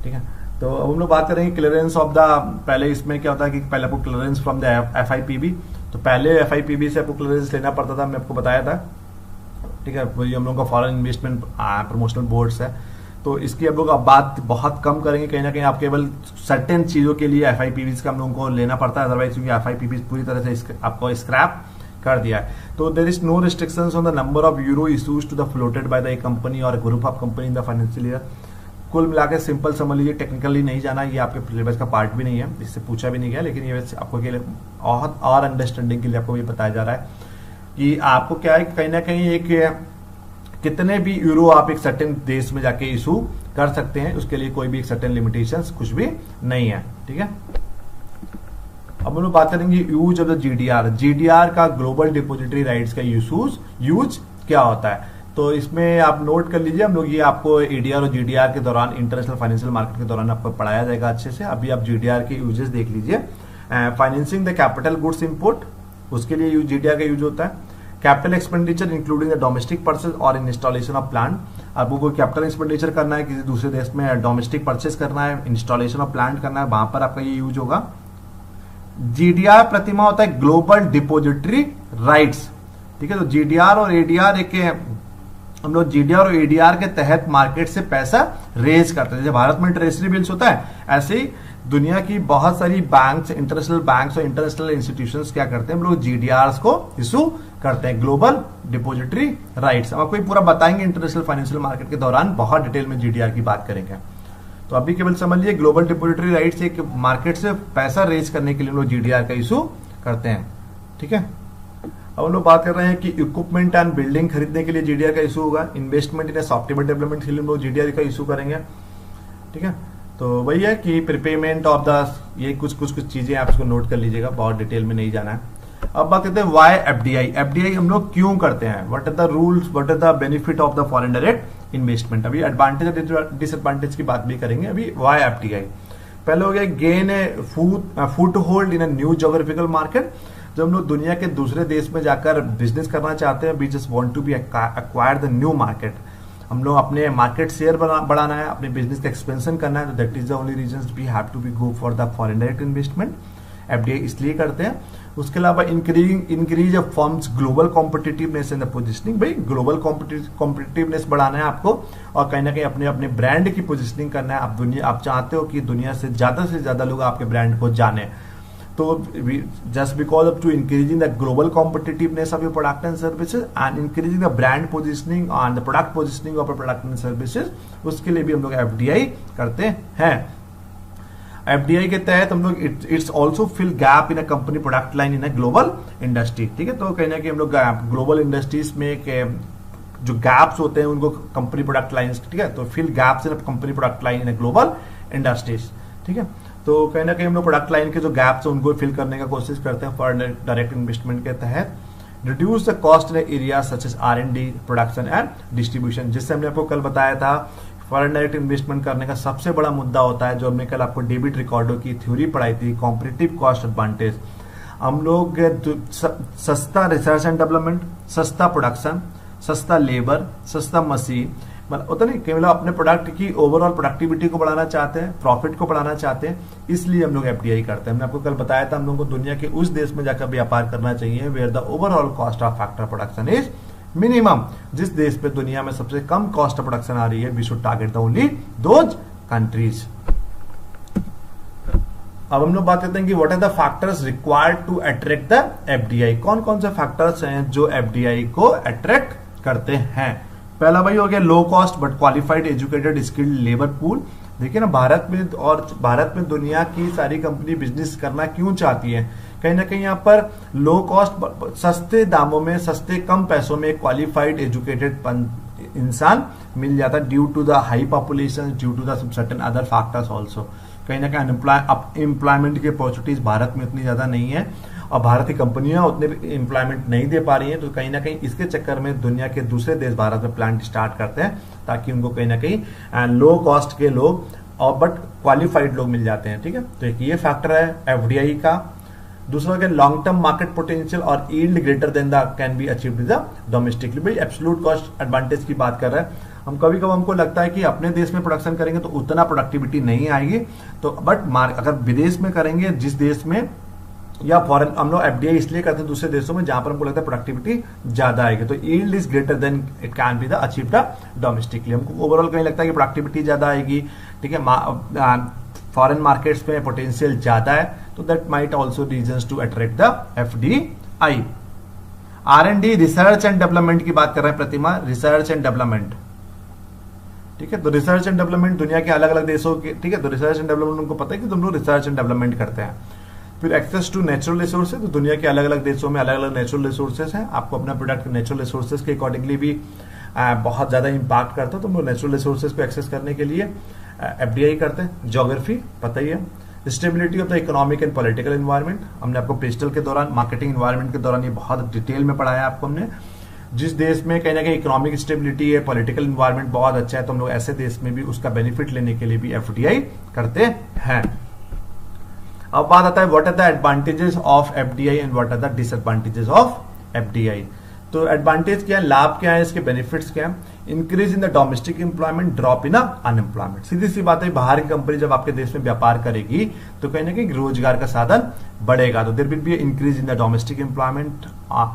ठीक है, तो अब हम लोग बात करेंगे क्लियरेंस ऑफ द, पहले इसमें क्या होता है कि पहले आपको क्लियरेंस फ्रॉम द एफआईपीबी। तो पहले एफआईपीबी से आपको क्लियरेंस लेना पड़ता था, मैं आपको बताया था। ठीक है, वही हम लोग का फॉरेन इन्वेस्टमेंट प्रमोशनल बोर्ड्स है। तो इसकी अब लोग अब बात बहुत कम करेंगे, कहीं ना कहीं आप केवल सर्टेन चीजों के लिए एफआईपीबी का हम लोगों को लेना पड़ता है, अदरवाइज क्योंकि एफआईपीबी पूरी तरह से आपको स्क्रैप कर दिया है। तो there is no restrictions on the number of euro issues to the floated by the company और group of company in the financial year. कुल मिलाकर सिंपल समझ लीजिए, टेक्निकली नहीं जाना, ये आपके सिलेबस का पार्ट भी नहीं है, इससे पूछा भी नहीं गया, लेकिन ये आपको के लिए और अंडरस्टैंडिंग के लिए आपको ये बताया जा रहा है कि आपको क्या है, कहीं ना कहीं एक कितने भी यूरो आप एक सर्टेन देश में जाके इशू कर सकते हैं, उसके लिए कोई भी एक सर्टेन लिमिटेशंस कुछ भी नहीं है। ठीक है, अब हम लोग बात करेंगे use of the GDR. GDR का ग्लोबल डिपोजिटरी राइट्स का यूज क्या होता है। तो इसमें आप नोट कर लीजिए, हम लोग ये आपको एडीआर और जीडीआर के दौरान, इंटरनेशनल फाइनेंशियल मार्केट के दौरान आपको पढ़ाया जाएगा अच्छे से। अभी आप जीडीआर के यूजेस देख लीजिए। Financing the capital goods import, उसके लिए जीडीआर का यूज होता है। Capital expenditure including the domestic purchase और इंस्टॉलेशन ऑफ प्लांट। आपको कोई कैपिटल एक्सपेंडिचर करना है, किसी दूसरे देश में डोमेस्टिक परचेज करना है, इंस्टॉलेशन ऑफ प्लांट करना है, वहां पर आपका ये यूज होगा। जीडीआर प्रतिमा होता है ग्लोबल डिपोजिटरी राइट्स। ठीक है, तो जीडीआर और एडीआर एक, हम लोग जीडीआर और एडीआर के तहत मार्केट से पैसा रेज करते हैं। जैसे भारत में ट्रेजरी बिल्स होता है, ऐसे ही दुनिया की बहुत सारी बैंक्स, इंटरनेशनल बैंक्स और इंटरनेशनल इंस्टीट्यूशंस क्या करते हैं, हम लोग जीडीआर को इशू करते हैं, ग्लोबल डिपोजिटरी राइट्स। हम आपको पूरा बताएंगे इंटरनेशनल फाइनेंशियल मार्केट के दौरान, बहुत डिटेल में जीडीआर की बात करेंगे। तो अभी केवल समझ लीजिए, ग्लोबल डिपोजिटरी राइट्स एक मार्केट से पैसा रेज करने के लिए हम लोग जीडीआर का इशू करते हैं। ठीक है, अब हम लोग बात कर रहे हैं कि इक्विपमेंट एंड बिल्डिंग खरीदने के लिए जीडीआर का इशू होगा। इन्वेस्टमेंट इन सॉफ्टवेयर डेवलपमेंट के लिए हम लोग जीडीआर का इशू करेंगे। ठीक है, तो वही है कि प्रीपेमेंट ऑफ द, ये कुछ चीजें आप इसको नोट कर लीजिएगा, बहुत डिटेल में नहीं जाना है। अब बात करते हैं वाई एफडीआई। एफडीआई हम लोग क्यों करते हैं, what are the rules, what are the benefit of the foreign direct investment. अभी एडवांटेज और डिसएडवांटेज की बात भी करेंगे। अभी वाई एफडीआई पहले हो गया, gain A foot hold in a new geographical market. जब हम लोग दुनिया के दूसरे देश में जाकर बिजनेस करना चाहते हैं, we just want to be acquire the new market, हम लोग अपने मार्केट शेयर बढ़ाना है, अपने बिजनेस का एक्सपेंशन करना है, तो that is the only reason we have to be go for the foreign direct investment. FDI इसलिए करते हैं। उसके अलावा increase of firms global competitiveness in the positioning. भाई ग्लोबल कॉम्पिटिटिवनेस बढ़ाना है आपको, और कहीं ना कहीं अपने अपने ब्रांड की पोजिशनिंग करना है। आप चाहते हो कि दुनिया से ज्यादा लोग आपके ब्रांड को जाने, तो just because of to increasing the global competitiveness of your product and services and increasing the brand positioning and the product positioning of your product and services, उसके लिए भी हम लोग एफडीआई करते हैं। एफडीआई के तहत हम लोग it's also fill gap in a company product line in a global industry. ठीक है, तो कहना कि हम लोग ग्लोबल इंडस्ट्रीज में जो गैप्स होते हैं उनको कंपनी प्रोडक्ट लाइन, ठीक है, तो fill gaps in company product line in a global industries. ठीक है, तो कहीं ना कहीं हम लोग प्रोडक्ट लाइन के जो गैप्स हैं उनको फिल करने का कोशिश करते हैं फॉरेन डायरेक्ट इन्वेस्टमेंट के तहत। Reduce the cost in area such as R&D, production and distribution. जिससे हमने आपको कल बताया था, फॉरेन डायरेक्ट इन्वेस्टमेंट करने का सबसे बड़ा मुद्दा होता है, जो हमने कल आपको डेविड रिकॉर्डो की थ्योरी पढ़ाई थी, कॉम्पिटिटिव कॉस्ट एडवांटेज। हम लोग सस्ता रिसर्च एंड डेवलपमेंट, सस्ता प्रोडक्शन, सस्ता लेबर, सस्ता मशीन मतलब होता नहीं केवल अपने प्रोडक्ट की ओवरऑल प्रोडक्टिविटी को बढ़ाना चाहते हैं, प्रॉफिट को बढ़ाना चाहते हैं, इसलिए हम लोग एफडीआई करते हैं। हमने आपको कल बताया था हम लोग को दुनिया के उस देश में जाकर व्यापार करना चाहिए where the overall cost of factor production is minimum. जिस देश पे दुनिया में सबसे कम कॉस्ट ऑफ प्रोडक्शन आ रही है, we should target the only those countries. अब हम लोग बात करते हैं कि what are the factors required to attract the FDI. कौन कौन से फैक्टर्स हैं जो एफडीआई को अट्रैक्ट करते हैं। पहला भाई हो गया low cost but qualified educated skilled labour pool. देखिए ना भारत में दुनिया की सारी कंपनी बिजनेस करना क्यों चाहती है, कहीं ना कहीं यहाँ पर लो कॉस्ट सस्ते दामों में, सस्ते कम पैसों में क्वालिफाइड एजुकेटेड इंसान मिल जाता है due to the high population, due to the certain other factors also. कहीं ना कहीं एम्प्लॉयमेंट की अपॉर्चुनिटीज भारत में उतनी ज्यादा नहीं है और भारत की कंपनियां उतने एम्प्लॉयमेंट नहीं दे पा रही हैं, तो कहीं ना कहीं इसके चक्कर में दुनिया के दूसरे देश भारत में प्लांट स्टार्ट करते हैं ताकि उनको कहीं ना कहीं लो कॉस्ट के लोग और बट क्वालिफाइड लोग मिल जाते हैं। ठीक है, तो एक ये फैक्टर है एफडीआई का। दूसरा क्या, लॉन्ग टर्म मार्केट पोटेंशियल और yield greater than the can be achieved the domestically. भाई एब्सोल्यूट कॉस्ट एडवांटेज की बात कर रहे हैं हम। कभी कभी हमको लगता है कि अपने देश में प्रोडक्शन करेंगे तो उतना प्रोडक्टिविटी नहीं आएगी, तो बट अगर विदेश में करेंगे जिस देश में या फॉरेन, हम लोग एफडीआई इसलिए करते हैं दूसरे देशों में जहां पर हमको लगता है प्रोडक्टिविटी ज्यादा आएगी, तो yield is greater than it can be the achieved domestically. हमको ओवरऑल कहीं लगता है कि प्रोडक्टिविटी ज्यादा आएगी, ठीक है, फॉरेन मार्केट्स में पोटेंशियल ज्यादा है, तो that might also reasons to attract the FDI. R and D research and development की बात कर रहे हैं प्रतिमा, रिसर्च एंड डेवलपमेंट। ठीक है, तो रिसर्च एंड डेवलपमेंट दुनिया के अलग अलग देशों के, ठीक है, तो रिसर्च एंड डेवलपमेंट उनको पता है कि तुम लोग रिसर्च एंड डेवलपमेंट करते हैं। फिर एक्सेस टू नेचुरल रिसोर्सेज, तो दुनिया के अलग अलग देशों में अलग अलग नेचुरल रिसोर्सेज हैं, आपको अपना प्रोडक्ट नेचुरल रिसोर्सेज के अकॉर्डिंगली भी बहुत ज्यादा इंपैक्ट करता है, तो हम लोग नेचुरल रिसोर्सेज को एक्सेस करने के लिए एफडीआई करते हैं। ज्योग्राफी पता ही है, stability of the economic and political environment, हमने आपको पेस्टल के दौरान, मार्केटिंग एनवायरनमेंट के दौरान ये बहुत डिटेल में पढ़ाया आपको हमने। जिस देश में कहीं ना कहीं इकोनॉमिक स्टेबिलिटी है, पॉलिटिकल एनवायरनमेंट बहुत अच्छा है, तो हम लोग ऐसे देश में भी उसका बेनिफिट लेने के लिए भी एफडीआई करते हैं। अब बात आता है what are the advantages of FDI and what are the disadvantages of FDI. तो एडवांटेज क्या है, लाभ क्या है, इसके बेनिफिट्स क्या है। Increase in the domestic employment, drop in unemployment. सीधी सी बात है, बाहर की कंपनी जब आपके देश में व्यापार करेगी तो कहीं ना कहीं रोजगार का साधन बढ़ेगा, तो there will be increase in the domestic employment,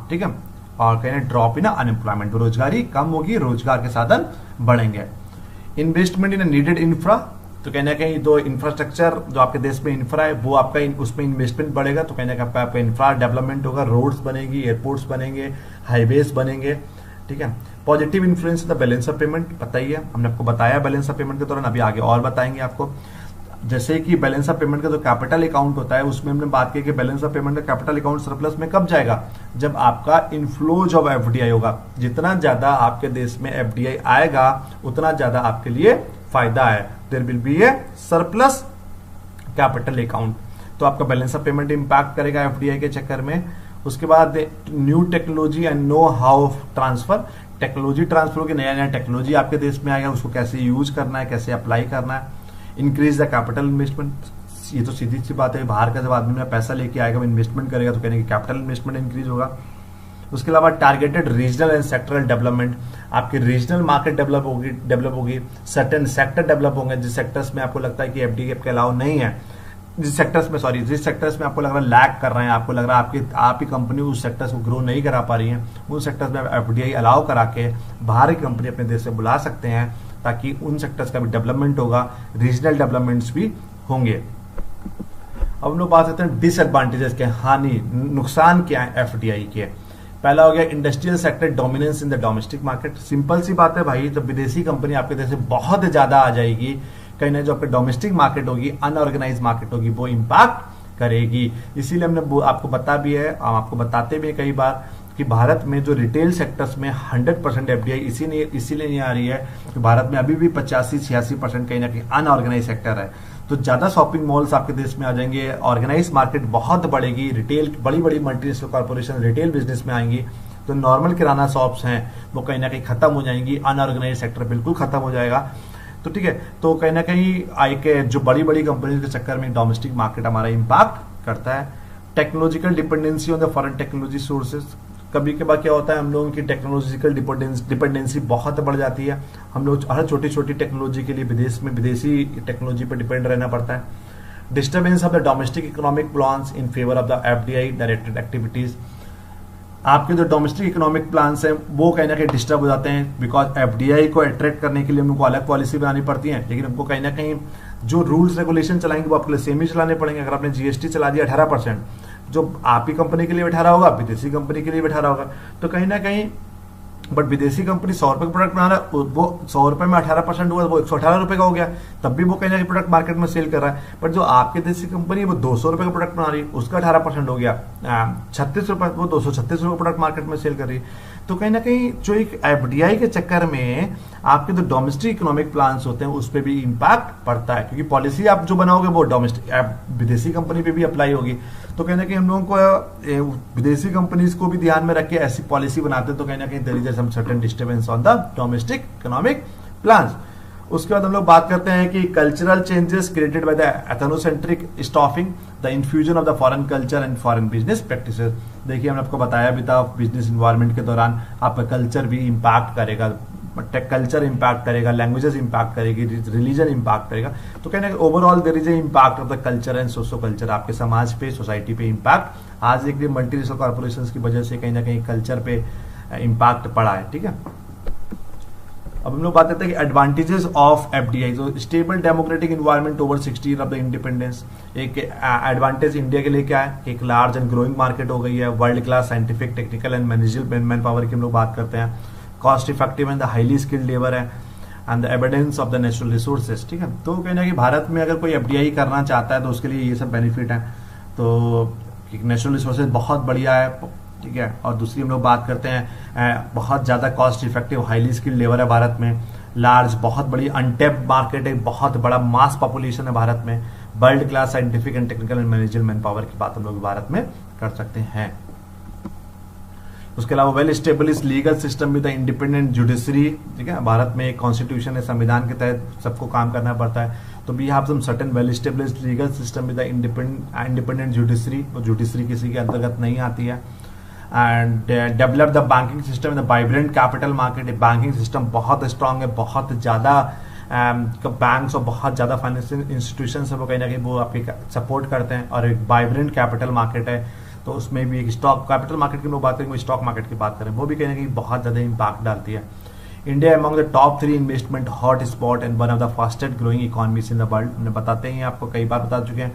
ठीक है, और कहीं ड्रॉप इन अनएम्प्लॉयमेंट, बेरोजगारी कम होगी, रोजगार के साधन बढ़ेंगे। इन्वेस्टमेंट इन नीडेड इंफ्रा, तो कहीं ना कहीं जो इंफ्रास्ट्रक्चर जो आपके देश में इंफ्रा है वो आपका उसमें इन्वेस्टमेंट बढ़ेगा, तो कहीं ना कहीं आपका इंफ्रा डेवलपमेंट होगा, रोड्स बनेगी, एयरपोर्ट्स बनेंगे, हाईवेज बनेंगे। ठीक है, positive influence the balance of payment, पता ही है, हमने आपको बताया बैलेंस ऑफ पेमेंट के दौरान, अभी आगे और बताएंगे आपको। जैसे कि बैलेंस ऑफ पेमेंट का जो कैपिटल अकाउंट होता है उसमें हमने बात की कि बैलेंस ऑफ पेमेंट का कैपिटल अकाउंट सरप्लस में कब जाएगा, जब आपका इनफ्लोज ऑफ एफडीआई होगा। जितना ज्यादा आपके देश में एफडीआई आएगा उतना ज्यादा आपके लिए फायदा है, there will be a surplus capital account, तो आपका बैलेंस ऑफ पेमेंट इंपैक्ट करेगा एफडीआई के चक्कर में। उसके बाद new technology and know how transfer, technology transfer होगी, नया नया टेक्नोलॉजी आपके देश में आएगा, उसको कैसे यूज करना है, कैसे अप्लाई करना है। इंक्रीज द कैपिटल इन्वेस्टमेंट, ये तो सीधी सी बात है, बाहर का जब आदमी में पैसा लेके आएगा, इन्वेस्टमेंट करेगा, तो कहने की कैपिटल इन्वेस्टमेंट इंक्रीज होगा। उसके अलावा targeted regional and sectoral development, आपकी रीजनल मार्केट डेवलप होगी, सर्टेन सेक्टर डेवलप होंगे जिस सेक्टर्स में आपको लगता है कि एफडीआई के अलावा नहीं है, जिस सेक्टर्स में आपको लग रहा है लैग कर रहे हैं, आपको लग रहा है आपकी कंपनी उस सेक्टर्स को ग्रो नहीं करा पा रही है, उन सेक्टर्स में एफडीआई अलाउ करा के बाहर की कंपनी अपने देश से बुला सकते हैं, ताकि उन सेक्टर्स का भी डेवलपमेंट होगा, रीजनल डेवलपमेंट्स भी होंगे। अब हम लोग बात करते हैं डिसएडवांटेजेस के, हानि नुकसान क्या है एफडीआई के। पहला हो गया industrial sector dominance in the domestic market. Simple सी बात है भाई, जब विदेशी कंपनी आपके देश से बहुत ज्यादा आ जाएगी, कहीं ना जो आपकी डोमेस्टिक मार्केट होगी, अनऑर्गेनाइज मार्केट होगी, वो इंपैक्ट करेगी। इसीलिए हमने आपको बता भी है, आपको बताते भी है कई बार कि भारत में जो रिटेल सेक्टर्स में 100% एफडीआई इसीलिए नहीं आ रही है कि भारत में अभी भी 85-86% कहीं ना कहीं अनऑर्गेनाइज सेक्टर है। तो ज्यादा शॉपिंग मॉल्स आपके देश में आ जाएंगे, ऑर्गेनाइज मार्केट बहुत बढ़ेगी, रिटेल बड़ी बड़ी मल्टीनेशनल कॉर्पोरेशन रिटेल बिजनेस में आएंगी, तो नॉर्मल किराना शॉप्स हैं वो कहीं ना कहीं खत्म हो जाएंगी, अनऑर्गेनाइज सेक्टर बिल्कुल खत्म हो जाएगा। तो ठीक है, तो कहीं ना कहीं आई के जो बड़ी बड़ी कंपनीज के चक्कर में डोमेस्टिक मार्केट हमारा इंपैक्ट करता है। Technological dependency on the foreign technology sources, कभी कभार क्या होता है, हम लोगों की टेक्नोलॉजिकल डिपेंडेंसी बहुत बढ़ जाती है। हम लोग हर छोटी छोटी टेक्नोलॉजी के लिए विदेशी टेक्नोलॉजी पर डिपेंड रहना पड़ता है। Disturbance of the domestic economic plans in favour of the FDI directed activities. आपके जो डोमेस्टिक इकोनॉमिक प्लान्स हैं वो कहीं ना कहीं डिस्टर्ब हो जाते हैं, बिकॉज एफडीआई को अट्रैक्ट करने के लिए उनको अलग पॉलिसी बनानी पड़ती है, लेकिन उनको कहीं ना कहीं जो रूल्स रेगुलेशन चलाएंगे वो आपके लिए सेम ही चलाने पड़ेंगे। अगर आपने जीएसटी चला दिया 18%, जो आपकी कंपनी के लिए 18 होगा, विदेशी कंपनी के लिए 18 होगा, तो कहीं ना कहीं बट विदेशी कंपनी 100 रुपए का प्रोडक्ट बना रहा है, वो 100 रुपए में 18% हुआ, वो 118 रुपए का हो गया, तब भी वो कहीं ना कहीं प्रोडक्ट मार्केट में सेल कर रहा है। बट जो आपकी देशी कंपनी है वो 200 रुपए का प्रोडक्ट बना रही है, उसका 18% हो गया, 36 रुपए, वो 236 रुपए प्रोडक्ट मार्केट में सेल कर रही है। तो कहीं ना कहीं जो एक एफडीआई के चक्कर में आपके जो डोमेस्टिक इकोनॉमिक प्लान्स होते हैं उस पर भी इम्पैक्ट पड़ता है, क्योंकि पॉलिसी आप जो बनाओगे वो डोमेस्टिक विदेशी कंपनी पे भी अप्लाई होगी। तो कहीं ना कहीं हम लोगों को विदेशी कंपनीज को भी ध्यान में रख के ऐसी पॉलिसी बनाते हैं, तो कहीं ना कहीं there is some certain disturbance on the domestic economic plans. उसके बाद हम लोग बात करते हैं कि cultural changes created by the ethnocentric staffing, the infusion of the foreign culture and foreign business practices. देखिए हमने आपको बताया भी था, बिजनेस इन्वायरमेंट के दौरान आपका कल्चर भी इम्पैक्ट करेगा, कल्चर इम्पैक्ट करेगा, लैंग्वेजेस इम्पैक्ट करेगी, रिलीजन इम्पैक्ट करेगा। तो कहना overall there is a impact of the culture and socio culture, आपके समाज पे, सोसाइटी पे इम्पैक्ट। आज एक मल्टीनेशनल कॉर्पोरेशंस की वजह से कहीं ना कहीं कल्चर पे इम्पैक्ट पड़ा है, ठीक है। अब हम लोग बात करते हैं कि एडवांटेजेस ऑफ एफडीआई। जो stable democratic environment over 60 year of the independence, एक एडवांटेज इंडिया के लिए क्या है, एक लार्ज एंड ग्रोइंग मार्केट हो गई है, world class scientific, technical and managerial manpower की हम लोग बात करते हैं, cost effective and the highly skilled labour है, and the evidence of the natural resources, ठीक है। तो कहना कि भारत में अगर कोई एफडीआई करना चाहता है तो उसके लिए ये सब बेनिफिट है। तो नेचुरल रिसोर्सेज बहुत बढ़िया है, ठीक है। और दूसरी हम लोग बात करते हैं बहुत ज्यादा cost effective highly skilled labour है भारत में, लार्ज बहुत बड़ी अनटेप्ड मार्केट है, बहुत बड़ा मास पॉपुलेशन है भारत में, world class scientific and technical and managerial manpower की बात हम लोग भारत में कर सकते हैं। उसके अलावा well establish legal system with the independent judiciary, ठीक है। भारत में एक कॉन्स्टिट्यूशन है, संविधान के तहत सबको काम करना पड़ता है। तो we have some certain well establish legal system with the independent judiciary, वो जुडिशरी किसी के अंतर्गत नहीं आती है। And develop the banking system in the vibrant capital market, banking system बहुत स्ट्रांग है, बहुत ज्यादा बैंक्स और बहुत ज्यादा फाइनेंशियल इंस्टीट्यूशन है वो कहीं ना कहीं वो आपके सपोर्ट करते हैं, और एक वाइब्रेंट कैपिटल मार्केट है। तो उसमें भी एक स्टॉक कैपिटल मार्केट की लोग बात करेंगे, स्टॉक मार्केट की बात करें, वो भी कहीं ना कहीं बहुत ज्यादा इम्पैक्ट डालती है। India among the top 3 investment hot spot and one of the fastest growing economies in the world. हमने बताते हैं आपको कई बार बता चुके हैं,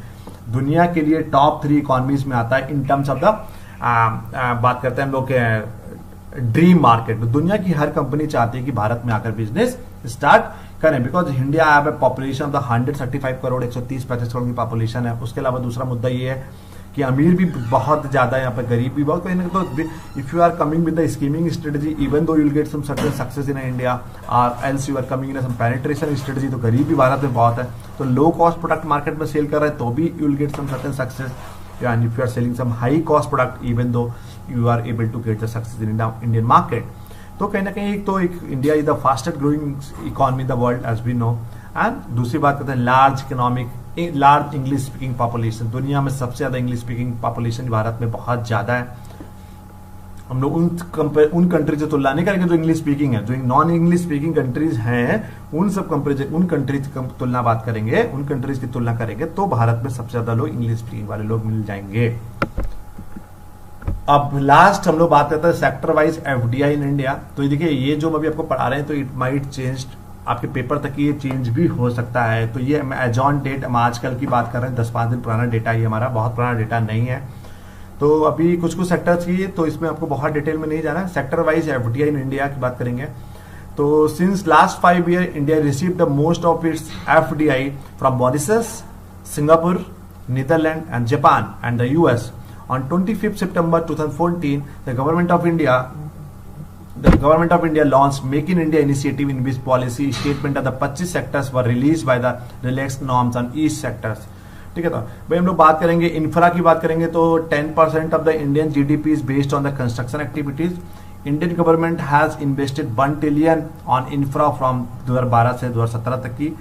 दुनिया के लिए टॉप 3 इकोनॉमीज में आता है इन टर्म्स ऑफ द बात करते हैं हम लोग के ड्रीम मार्केट। दुनिया की हर कंपनी चाहती है कि भारत में आकर बिजनेस स्टार्ट करें, because India have a population of the 135 crore, 130-135 crore की पॉपुलेशन है। उसके अलावा दूसरा मुद्दा ये है कि अमीर भी बहुत ज्यादा है यहाँ पर, गरीब भी बहुत। तो if you are coming with the scheming strategy, even though you will get some certain success in India, और else you are coming in some penetration strategy, तो गरीब भी भारत में बहुत है। तो लो कॉस्ट प्रोडक्ट मार्केट में सेल कर रहे हैं तो भी you will get some certain success, and if you are selling some high cost product, even though you are able to get the success in the Indian market. तो कहीं ना कहीं एक India is the fastest growing economy in the world as we know. And दूसरी बात करते हैं large economic, large English speaking population, दुनिया में सबसे ज्यादा इंग्लिश स्पीकिंग पॉपुलेशन भारत में बहुत ज्यादा है। हम लोग उन कंट्रीज से तुलना नहीं करेंगे जो इंग्लिश स्पीकिंग है, जो नॉन इंग्लिश स्पीकिंग कंट्रीज हैं उन कंट्रीज की तुलना बात करेंगे, उन कंट्रीज की तुलना करेंगे तो भारत में सबसे ज्यादा लोग इंग्लिश स्पीकिंग वाले लोग मिल जाएंगे। अब लास्ट हम लोग बात करते हैं sector wise FDI in India. तो देखिए ये जो अभी आपको पढ़ा रहे हैं तो इट माइट चेंज, आपके पेपर तक ये चेंज भी हो सकता है। तो ये एजॉन डेट हम आजकल की बात कर रहे हैं, 10-5 दिन पुराना डेटा ही हमारा, बहुत पुराना डेटा नहीं है। तो अभी कुछ सेक्टर्स की, तो इसमें आपको बहुत डिटेल में नहीं जाना है। Sector wise FDI in India की बात करेंगे तो since last 5 year India receive the most of its FDI from Mauritius, Singapore, Netherland and Japan and the US. On 25th September 2014, the government of India launched Make in India initiative, in which policy statement of the 25 sectors were released by the relaxed norms on each sectors. ठीक है। तो भाई हम लोग बात करेंगे infra की बात करेंगे तो 10% of the Indian GDP is based on the construction activities. Indian government has invested 1 trillion on infra from 2012 से 2017 तक की,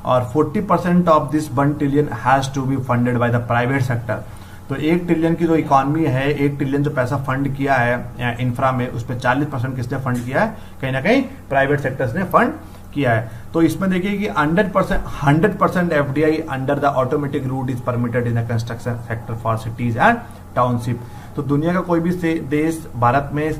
और 40% of this 1 trillion has to be funded by the private sector. तो 1 ट्रिलियन की जो इकॉनमी है, 1 trillion जो पैसा फंड किया है इंफ्रा में, उसमें 40% किसने फंड किया है? कहीं ना कहीं प्राइवेट सेक्टर्स ने फंड किया है। तो इसमें देखिए कि 100% FDI under the automatic root is permitted in the construction sector for cities and township. तो दुनिया का कोई भी देश भारत में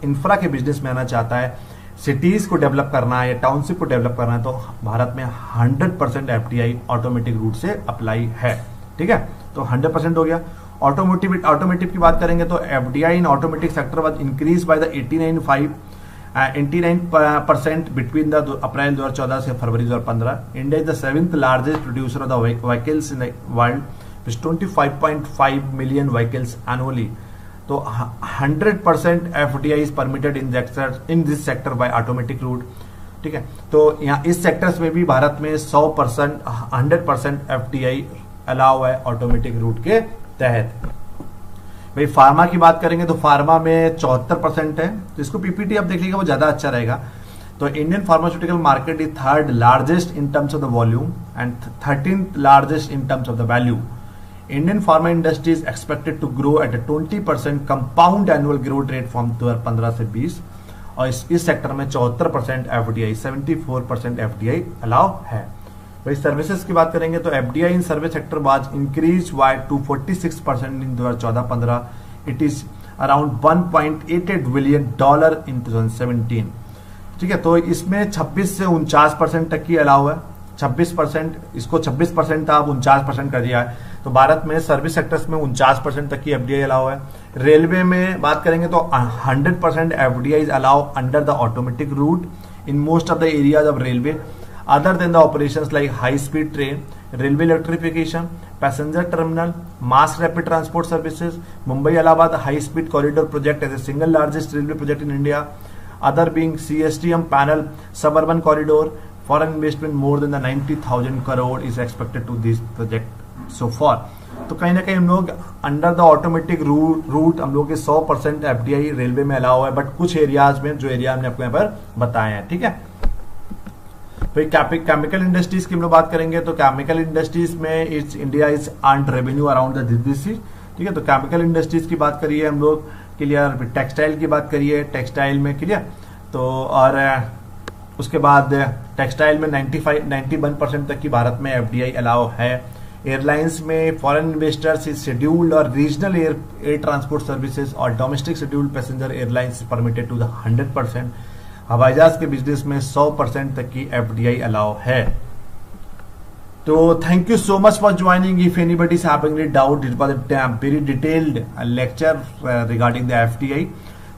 इंफ्रा के बिजनेस में आना चाहता है, सिटीज को डेवलप करना है या टाउनशिप को डेवलप करना है, तो भारत में 100% एफडीआई ऑटोमेटिक रूट से अप्लाई है। ठीक है, तो 100% हो गया। ऑटोमेटिव की बात करेंगे तो FDI in automatic sector was increase by the 89% between the April 2014 से फरवरी 2015। India is the 7th largest producer of the vehicles in the world with 25.5 million vehicles annually. तो 100% FDI is permitted in this sector bye automatic route. ठीक है, तो यहाँ इस sectors में भी भारत में 100% एफडीआई अलाउ है ऑटोमेटिक रूट के तहत। भाई फार्मा की बात करेंगे तो फार्मा में 74% है, तो इसको पीपीटी आप देख लीजिएगा, वो ज्यादा अच्छा रहेगा। तो Indian pharmaceutical market is 3rd largest in terms of the volume and 13th largest in terms of the value. Indian pharma industry is expected to grow at 20% compound annual growth rate from 2015 से 20, और इस sector में 74% FDI, 74% FDI allow है। वही services की बात करेंगे तो FDI in service sector was increase by two 46% in 2014-15। It is around $1.88 billion in 2017। ठीक है, तो इसमें 26 से 49% तक की अलाउ है। 26%, इसको 26% था, अब 49% कर दिया है। तो भारत में सर्विस सेक्टर्स में 49% तक की एफडीआई अलाउ है। रेलवे में बात करेंगे तो 100% FDI allow under the automatic root in most of the areas of railway other than the operations like high speed train, railway electrification, passenger terminal, mass rapid transport services, Mumbai Allahabad high speed corridor project as a single largest railway project in India, other being CSTM panel suburban corridor. Foreign investment more than the 90,000 crore is expected to this project so far. तो कहीं ना कहीं हम लोग under the automatic root हम लोग के 100% FDI railway में अलाउ है, बट कुछ एरियाज में जो एरिया हमने आपको यहाँ पर बताए हैं। ठीक है, फिर केमिकल इंडस्ट्रीज की हम लोग बात करेंगे तो केमिकल इंडस्ट्रीज में India is earn revenue around the this. ठीक है, तो केमिकल इंडस्ट्रीज की बात करिए हम लोग, क्लियर। फिर टेक्सटाइल की बात करिए, टेक्सटाइल में क्लियर। तो और उसके बाद टेक्सटाइल में 91% तक की भारत में एफडीआई अलाउ है। एयरलाइंस में फॉरेन इन्वेस्टर्स इज शेड्यूल्ड और रीजनल एयर ट्रांसपोर्ट सर्विसेज और domestic scheduled passenger airlines permitted to the 100%। हवाई जहाज के बिजनेस में 100% तक की एफडीआई अलाउ है। तो thank you so much for joining. If anybody is having any doubt, it was a very detailed lecture regarding the FDI.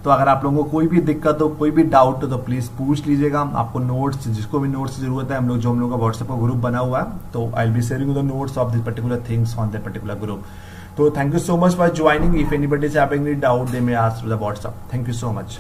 तो अगर आप लोगों को कोई भी दिक्कत हो, कोई भी डाउट हो, तो प्लीज पूछ लीजिएगा। आपको नोट्स, जिसको भी नोट्स की जरूरत है, हम लोग का व्हाट्सएप का ग्रुप बना हुआ है, तो I will be sharing the notes of this particular things on that particular group. तो thank you so much for joining. If anybody is having any doubt, they may ask through the WhatsApp. Thank you so much.